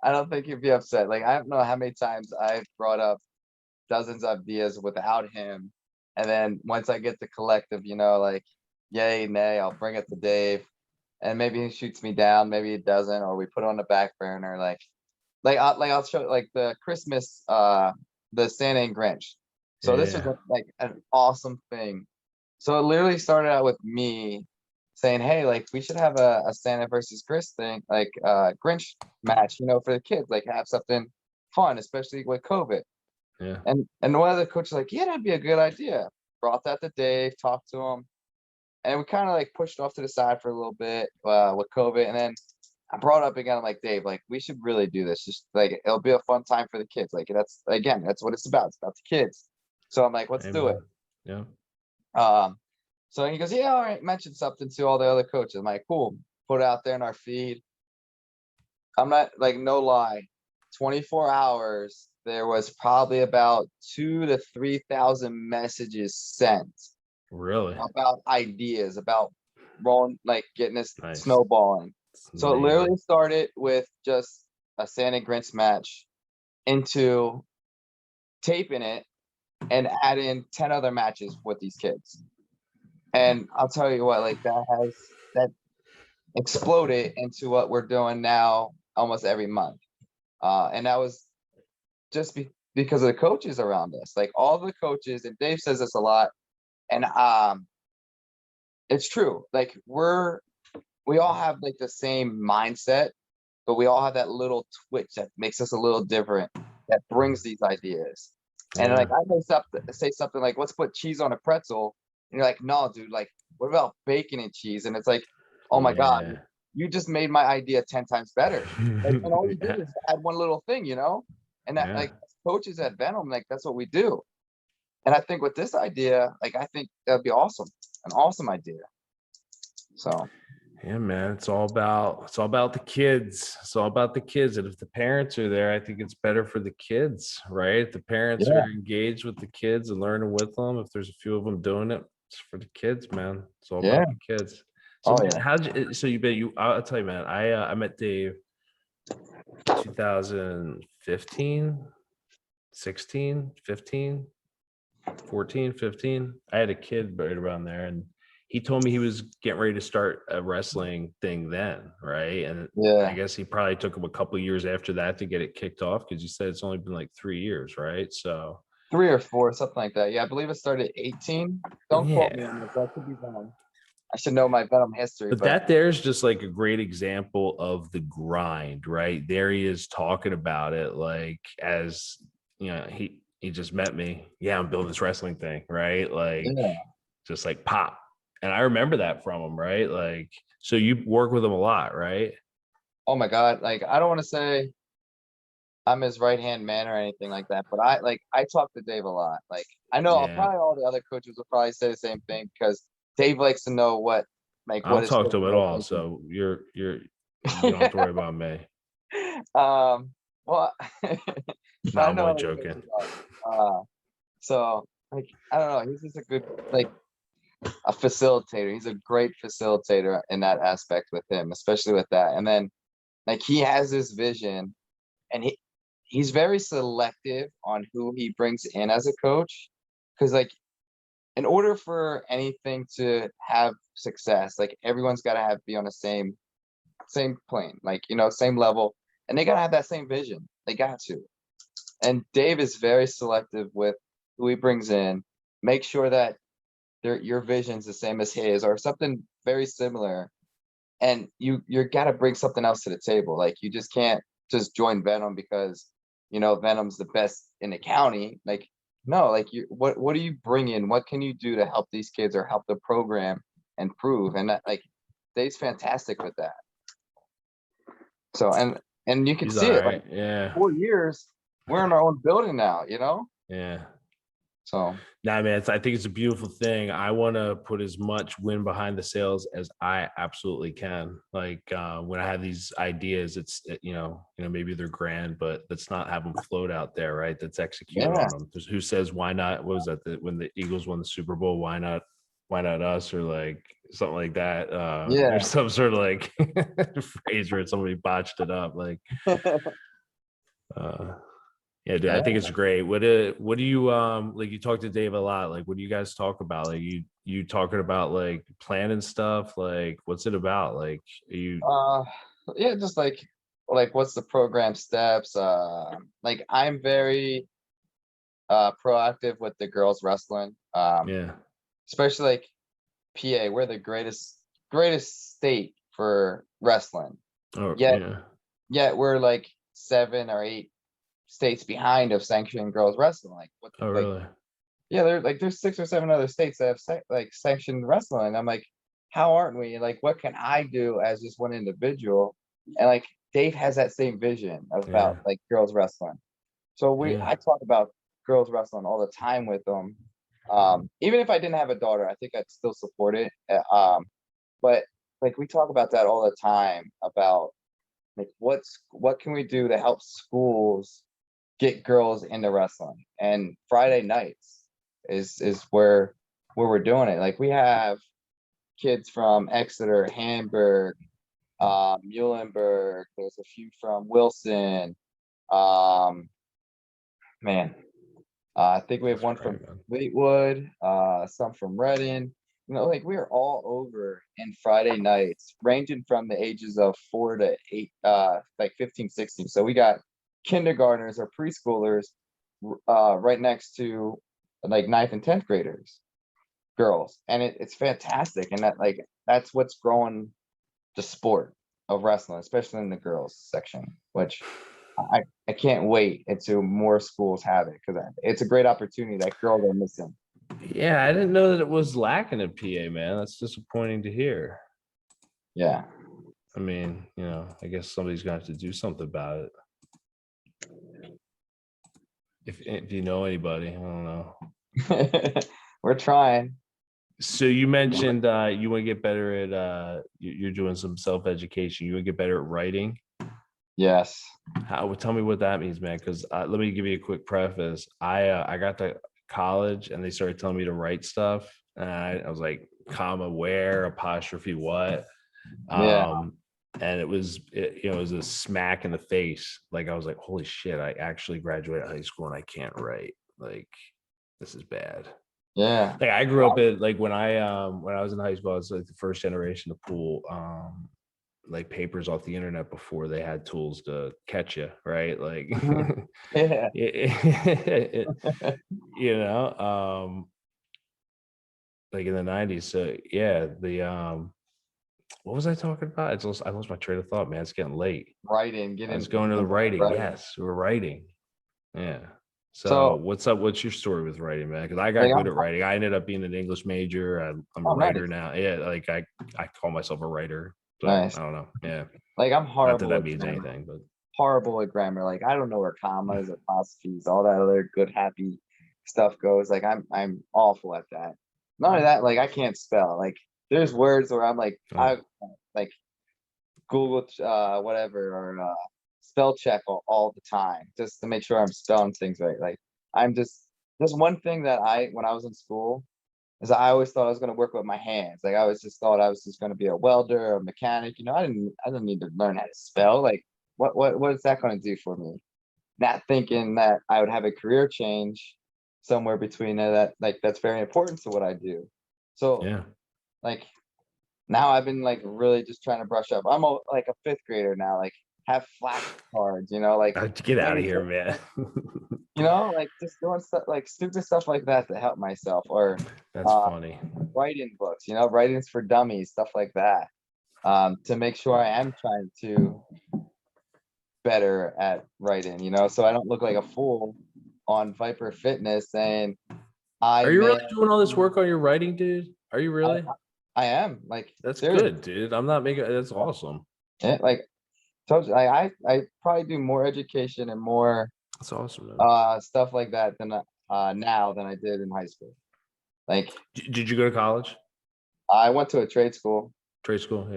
I don't think you'd be upset. Like I don't know how many times I've brought up dozens of ideas without him, and then once I get the collective, like yay, nay, I'll bring it to Dave, and maybe he shoots me down, maybe he doesn't, or we put it on the back burner. I'll show like the Christmas, the Santa and Grinch. So this was Yeah. like an awesome thing. So it literally started out with me saying, hey, like we should have a Santa versus Chris thing, like Grinch match, for the kids, like have something fun, especially with COVID. Yeah. And one of the coaches like, yeah, that'd be a good idea. Brought that to Dave, talked to him, and we kind of like pushed off to the side for a little bit with COVID, and then I brought it up again. I'm like, Dave, like we should really do this. Just like it'll be a fun time for the kids. Like that's what it's about. It's about the kids. So I'm like, let's do it. Amen. Yeah. So he goes, yeah, all right. Mention something to all the other coaches. I'm like, cool. Put it out there in our feed. I'm not like, no lie. 24 hours, there was probably about 2,000 to 3,000 messages sent Really about ideas, about rolling, like getting this nice. snowballing. It's So it amazing. literally started with just a Santa Grinch match into taping it and adding 10 other matches with these kids. And I'll tell you what, like that exploded into what we're doing now almost every month. And that was just because of the coaches around us, like all the coaches, and Dave says this a lot, and it's true. Like we all have like the same mindset, but we all have that little twitch that makes us a little different, that brings these ideas. And like Yeah. I say something like, let's put cheese on a pretzel. And you're like, no, dude, like, what about bacon and cheese? And it's like, oh my God, Yeah. you just made my idea 10 times better. Like, and all you Yeah. did is add one little thing, And that, Yeah. like, coaches at Venom, like that's what we do. And I think with this idea, like I think that'd be awesome. An awesome idea. So Yeah, man. It's all about the kids. It's all about the kids. And if the parents are there, I think it's better for the kids, right? If the parents yeah. are engaged with the kids and learning with them, if there's a few of them doing it, it's for the kids, man. It's all Yeah. about the kids. So Oh man, yeah. I'll tell you, man, I met Dave 2015, 16, 15, 14, 15. I had a kid right around there, and he told me he was getting ready to start a wrestling thing then, right? And I Yeah. guess he probably took him a couple of years after that to get it kicked off, because you said it's only been like 3 years, right? So 3 or 4, something like that. Yeah, I believe it started at 18. Don't quote me Yeah. on this. That could be wrong. I should know my Venom history, But but that there's just like a great example of the grind, right? There he is talking about it like as he just met me. Yeah, I'm building this wrestling thing, right? Like yeah. just like pop. And I remember that from him, right? Like, so you work with him a lot, right? Oh my God. Like, I don't want to say I'm his right hand man or anything like that, but I talk to Dave a lot. Like, I know Yeah. probably all the other coaches will probably say the same thing because Dave likes to know what I what don't his talk to coaches him at are all. thinking. So you don't have to worry about me. Um, well, No, but I I'm know only other joking. coaches are. So like, I don't know. He's just a good, like, a facilitator. He's a great facilitator in that aspect with him, especially with that. And then like he has this vision, and he's very selective on who he brings in as a coach, because like in order for anything to have success, like everyone's got to have be on the same plane, like, same level, and they got to have that same vision. They got to. And Dave is very selective with who he brings in. Make sure that your vision's the same as his or something very similar, and you're got to bring something else to the table. Like, you just can't just join Venom because Venom's the best in the county. Like, no, like, what do you bring in? What can you do to help these kids or help the program improve? And that, like, Dave's fantastic with that. So, and you can He's see all it, like, right. Yeah. 4 years, we're in our own building now, Yeah. so Nah, man, I think it's a beautiful thing. I want to put as much wind behind the sails as I absolutely can. Like when I have these ideas, it's maybe they're grand, but let's not have them float out there, right? Let's execute yeah. on them. Who says why not? What was that? When the Eagles won the Super Bowl, why not? Why not us? Or like something like that. Yeah. There's some sort of like phrase where somebody botched it up. Like, uh, yeah, dude, I think it's great. What do you like you talk to Dave a lot? Like what do you guys talk about? Like you talking about like planning stuff? Like what's it about? Like are you Uh, yeah, just like what's the program steps? Like, I'm very proactive with the girls wrestling. yeah. Especially like PA, we're the greatest state for wrestling. Oh Yet yeah. yet we're like 7 or 8 states behind of sanctioning girls wrestling. Like, what, Oh like, really? yeah, there's 6 or 7 other states that have like sanctioned wrestling. I'm like, how aren't we? Like, what can I do as just one individual? And like Dave has that same vision about Yeah. like girls wrestling. So Yeah. I talk about girls wrestling all the time with them. Even if I didn't have a daughter, I think I'd still support it. But like we talk about that all the time about like what can we do to help schools get girls into wrestling? And Friday nights is where we're doing it. Like, we have kids from Exeter, Hamburg, Muhlenberg. There's a few from Wilson. Um, man, I think we have That's one great, from man. Fleetwood, some from Reading. Like, we are all over in Friday nights, ranging from the ages of 4 to 8, like 15, 16. So we got kindergartners or preschoolers right next to like 9th and 10th graders, girls. And it's fantastic. And that's what's growing the sport of wrestling, especially in the girls section, which I can't wait until more schools have it, because it's a great opportunity that girls are missing. Yeah, I didn't know that it was lacking in PA, man. That's disappointing to hear. Yeah. I mean, I guess somebody's gonna have to do something about it. If you know anybody, I don't know. We're trying. So you mentioned you want to get better at you're doing some self-education. You want to get better at writing. Yes. Tell me what that means, man? Because let me give you a quick preface. I got to college and they started telling me to write stuff, and I was like, comma where, apostrophe what, Yeah. and it was it was a smack in the face. Like I was like, holy shit, I actually graduated high school and I can't write. Like this is bad. Yeah. Like I grew up in like when I was in high school, I was like the first generation to pull like papers off the internet before they had tools to catch you, right? Like, Yeah. you know, like in the 90s. So yeah, what was I talking about? I lost my train of thought, man. It's getting late. Writing, I was going to the writing. Yes, we're writing. Yeah. So So what's up? What's your story with writing, man? Because I got like, good at writing. I ended up being an English major. I'm a nice. writer now. Yeah, like I call myself a writer. So Nice. I don't know. Yeah. Like I'm Not that horrible that at means grammar. anything, but Horrible at grammar. Like I don't know where commas, apostrophes, all that other good happy stuff goes. Like I'm awful at that. None of that. Like I can't spell. Like there's words where I'm like I like Google whatever or spell check all the time just to make sure I'm spelling things right. Like I'm just one thing that when I was in school is I always thought I was going to work with my hands. Like I always just thought I was just going to be a welder or a mechanic. You know, I didn't need to learn how to spell. Like what is that going to do for me? Not thinking that I would have a career change somewhere between that like that's very important to what I do. So yeah. like now I've been like really just trying to brush up. I'm like a fifth grader now. Like have flashcards, you know, like Get out of playing here, man. you know, like just doing stuff like stupid stuff like that to help myself, or That's funny. writing books, you know, writings for dummies, stuff like that, to make sure I am trying to better at writing, you know, so I don't look like a fool on Viper Fitness saying I Are you really man doing all this work on your writing, dude? Are you really? I am like That's seriously. good, dude. I'm not making that's awesome. Like told you, I probably do more education and more That's awesome, man. stuff like that than now than I did in high school. Like Did you go to college? I went to a trade school. Trade school?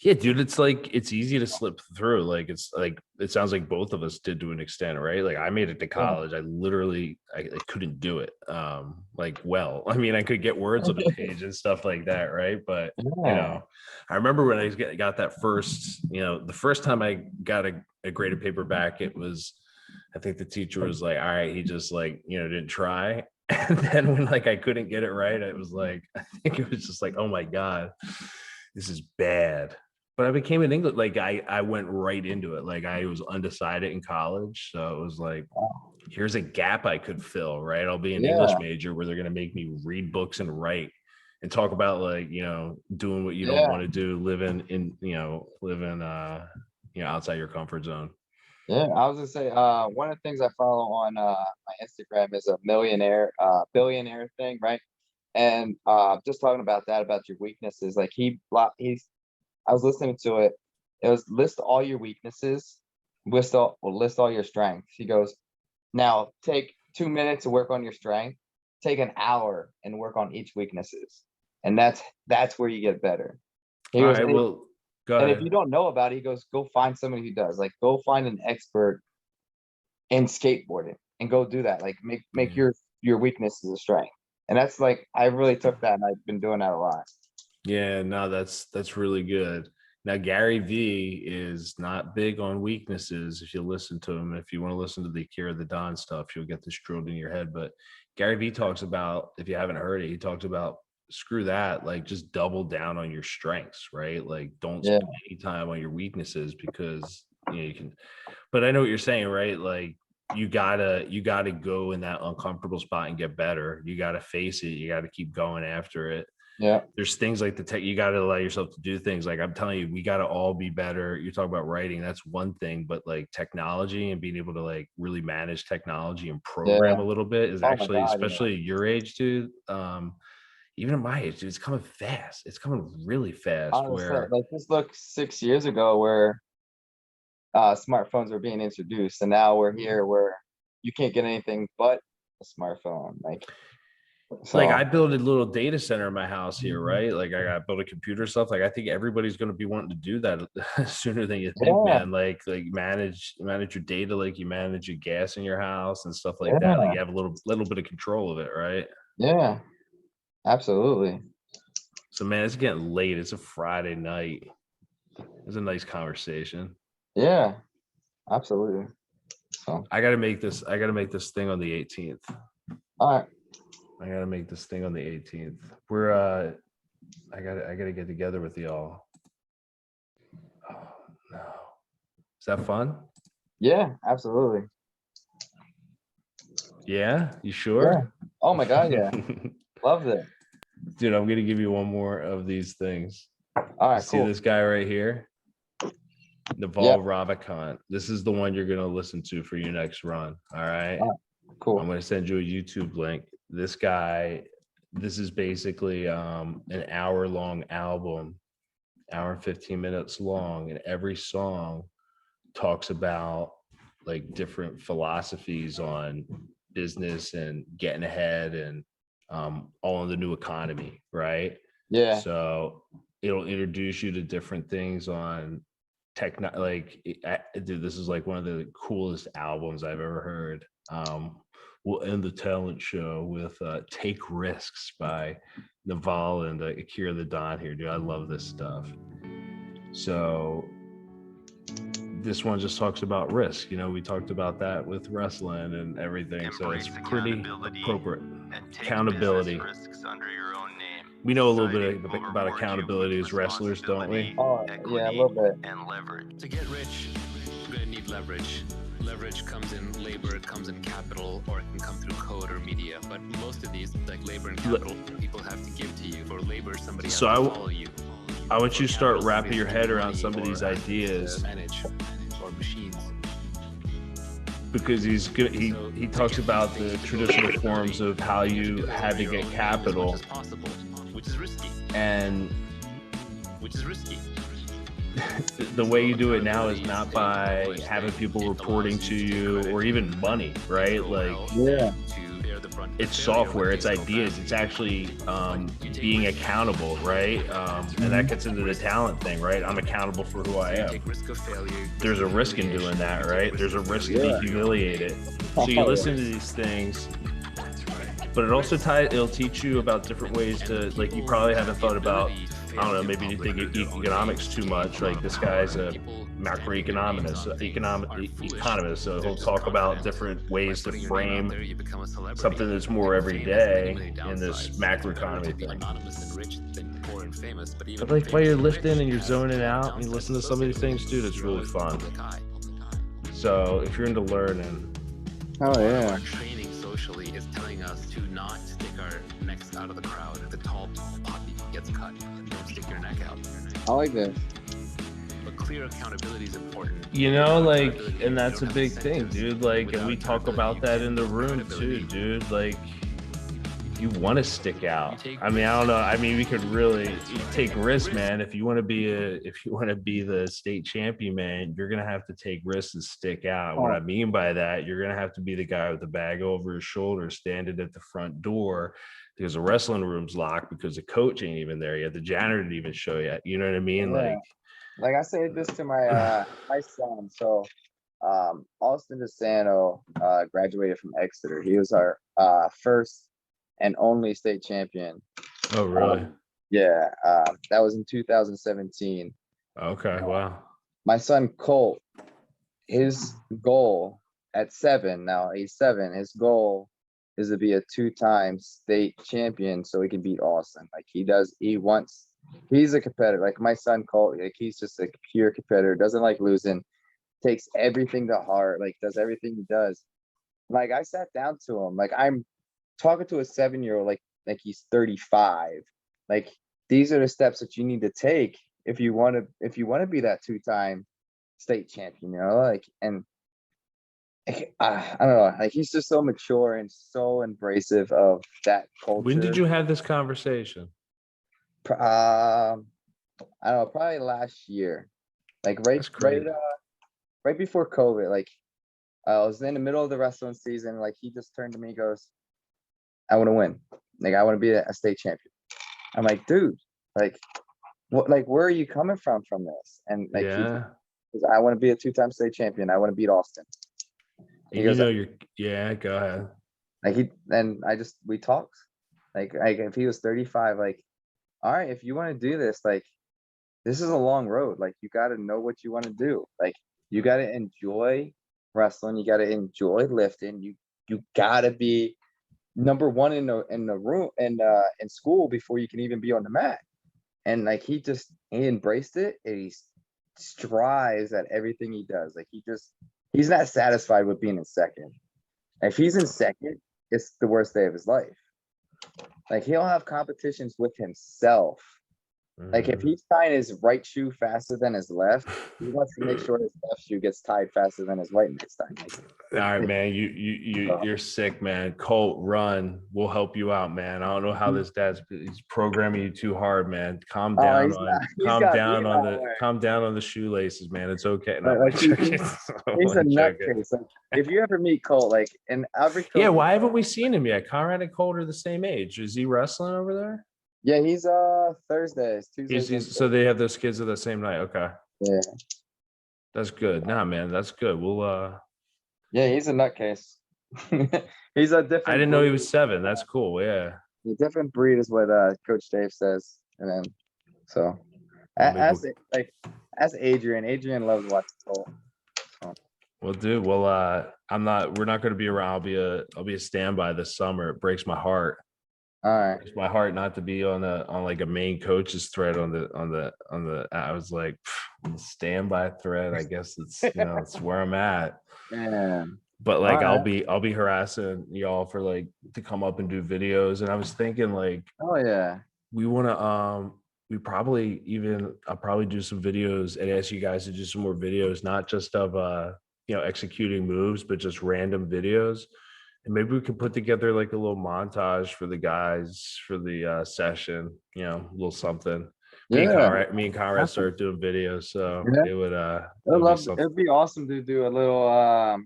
Yeah, dude. It's like it's easy to slip through. Like it's like it sounds like both of us did to an extent, right? Like I made it to college. I literally I couldn't do it. Like well, I mean, I could get words on a page and stuff like that, right? But you Yeah. know, I remember when I got that first, you know, the first time I got a graded paper back, it was, I think the teacher was like, all right, he just like, you know, didn't try. And then when like I couldn't get it right, it was like, I think it was just like, oh my God, this is bad. But I became an English, like I went right into it. Like I was undecided in college. So it was like, here's a gap I could fill, right? I'll be an English major where they're going to make me read books and write and talk about like, you know, doing what you don't want to do, living, you know, outside your comfort zone. Yeah, I was gonna say, one of the things I follow on my Instagram is a billionaire thing, right? And just talking about that, about your weaknesses, like I was listening to it. It was list all your weaknesses, list all your strengths. He goes, now take 2 minutes to work on your strength, take an hour and work on each weaknesses, and that's where you get better. He All goes, right, well, go and ahead. if you don't know about it, he goes, go find somebody who does. Like, go find an expert in skateboarding and go do that. Like, make your weaknesses a strength. And that's like, I really took that and I've been doing that a lot. Yeah, no, that's really good. Now, Gary V is not big on weaknesses. If you listen to him, if you want to listen to the Akira the Don stuff, you'll get this drilled in your head. But Gary V talks about, if you haven't heard it, he talks about screw that, like just double down on your strengths, right? Like don't spend any time on your weaknesses because you know you can. But I know what you're saying, right? Like you gotta go in that uncomfortable spot and get better. You gotta face it. You gotta keep going after it. Yeah. There's things like you got to allow yourself to do things. Like I'm telling you, we got to all be better. You talk about writing, that's one thing, but like technology and being able to like really manage technology and program a little bit is actually, especially your age, dude. Even at my age, dude, it's coming fast. It's coming really fast. Where like just look 6 years ago where smartphones were being introduced, and now we're here where you can't get anything but a smartphone. Like I built a little data center in my house here, right? Like I got built a computer stuff. Like I think everybody's going to be wanting to do that sooner than you think, man. Like manage your data, like you manage your gas in your house and stuff like that. Like you have a little bit of control of it, right? Yeah, absolutely. So man, it's getting late. It's a Friday night. It's a nice conversation. Yeah, absolutely. So I gotta make this thing on the 18th. All right. I gotta make this thing on the 18th. We're I gotta get together with y'all. No. Is that fun? Yeah, absolutely. Yeah, you sure? Yeah. Oh my God, yeah. Loved it. Dude, I'm gonna give you one more of these things. All right, See cool. this guy right here? Naval Ravikant. This is the one you're gonna listen to for your next run. All right. Cool. I'm gonna send you a YouTube link. This guy, this is basically an hour-long album, hour and 15 minutes long, and every song talks about like different philosophies on business and getting ahead and all in the new economy, right? Yeah. So it'll introduce you to different things on dude, this is like one of the coolest albums I've ever heard. We'll end the talent show with Take Risks by Naval and Akira the Don here, dude. I love this stuff. So this one just talks about risk. You know, we talked about that with wrestling and everything. So it's pretty appropriate. Accountability. We know a little bit about accountability as wrestlers, don't we? Oh, yeah, a little bit. And leverage. To get rich, you're gonna need leverage. Leverage comes in labor, it comes in capital, or it can come through code or media. But most of these, like labor and capital, people have to give to you. For labor, somebody has to follow you. I want you to start wrapping your head around some of these ideas. Manage or machines. Because he talks about the traditional forms of how you had to get capital, which is risky. And which is risky. The way you do it now is not by having people reporting to you or even money, right? Like, yeah, it's software, it's ideas, it's actually being accountable, right? And that gets into the talent thing, right? I'm accountable for who I am. There's a risk in doing that, right? There's a risk to be humiliated. So you listen to these things, but it also it'll teach you about different ways to, like, you probably haven't thought about, I don't know, maybe you think economics too much. Like, this guy's a macroeconomist, economist, so he'll talk about different ways to frame something that's more everyday in this macroeconomy thing. But like, while you're lifting and you're zoning out and you listen to some of these things, dude, it's really fun. So if you're into learning, oh yeah, training socially is telling us to not stick our necks out of the crowd. If the tall poppy gets cut, don't stick your neck out. I like this. But clear accountability is important. You know, like, and that's a big thing, dude. Like, and we talk about that in the room too, dude. Like, you want to stick out. I mean, I don't know. I mean, we could really take risks, man. If you want to be the state champion, man, you're gonna have to take risks and stick out. What I mean by that, you're gonna have to be the guy with the bag over his shoulder, standing at the front door because the wrestling room's locked because the coach ain't even there yet. The janitor didn't even show yet. You know what I mean? Yeah. Like I say this to my my son. So Austin DeSanto graduated from Exeter. He was our first and only state champion. Oh, really? Yeah, that was in 2017. Okay, wow. My son Colt, his goal at 7, now he's 7, his goal is to be a 2-time state champion so he can beat Austin. Like, he's a competitor. Like my son Colt, like, he's just a pure competitor, doesn't like losing, takes everything to heart, like does everything he does. Like, I sat down to him, like, I'm talking to a 7-year-old like he's 35. Like, these are the steps that you need to take if you want to be that 2-time state champion, you know? Like, and I don't know, like, he's just so mature and so embracive of that culture. When did you have this conversation? I don't know, probably last year, like right before COVID. Like, I was in the middle of the wrestling season. Like, he just turned to me and goes, I want to win. Like, I want to be a state champion. I'm like, dude, like, what, like, where are you coming from this? And like, yeah, I want to be a 2-time state champion. I want to beat Austin. He goes, yeah, go ahead. Like, we talked. Like if he was 35, like, all right, if you want to do this, like, this is a long road. Like, you got to know what you want to do. Like, you got to enjoy wrestling. You got to enjoy lifting. You got to be number one in the room and in school before you can even be on the mat. And like, he embraced it, and he's strives at everything he does. Like he's not satisfied with being in second. If he's in second, it's the worst day of his life. Like he'll have competitions with himself. Like if he's tying his right shoe faster than his left, he wants to make sure his left shoe gets tied faster than his right next time. All right, man. You're sick, man. Colt, run. We'll help you out, man. I don't know how this he's programming you too hard, man. Calm down calm down on the shoelaces, man. It's okay. No, like he's a nutcase. Like, if you ever meet Colt, like and every yeah, why haven't we seen him yet? Conrad and Colt are the same age. Is he wrestling over there? Yeah, he's Thursdays, Tuesdays. So they have those kids are the same night. Okay. Yeah. That's good. Nah, man, that's good. We'll yeah, he's a nutcase. He's a different I didn't know he was 7. That's cool. Yeah. A different breed is what Coach Dave says. And then so as Adrian loves watching Colt. So. Well, dude, well we're not gonna be around. I'll be a standby this summer. It breaks my heart. All right. It's my heart not to be on like a main coach's thread on the I was like standby thread. I guess it's it's where I'm at. Yeah. But like I'll be harassing y'all for like to come up and do videos. And I was thinking like, oh yeah, we want to I'll probably do some videos and ask you guys to do some more videos, not just of executing moves, but just random videos. And maybe we can put together like a little montage for the guys for the session, a little something. Yeah. Me and Conrad started doing videos, so it would it'd be awesome to do a little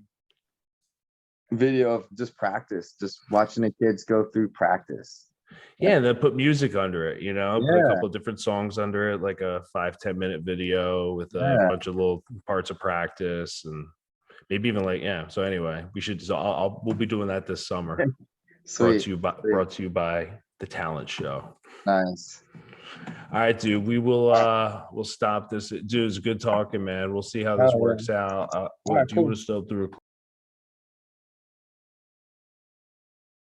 video of just practice, just watching the kids go through practice. Yeah, and then put music under it, put a couple of different songs under it, like a 5-10 minute video with a bunch of little parts of practice and maybe even like, so anyway, we should, we'll be doing that this summer. Brought to you by the Talent Show. Nice. All right, dude, we'll stop this. Dude, it's good talking, man. We'll see how this works out. Do you want to stop the recording?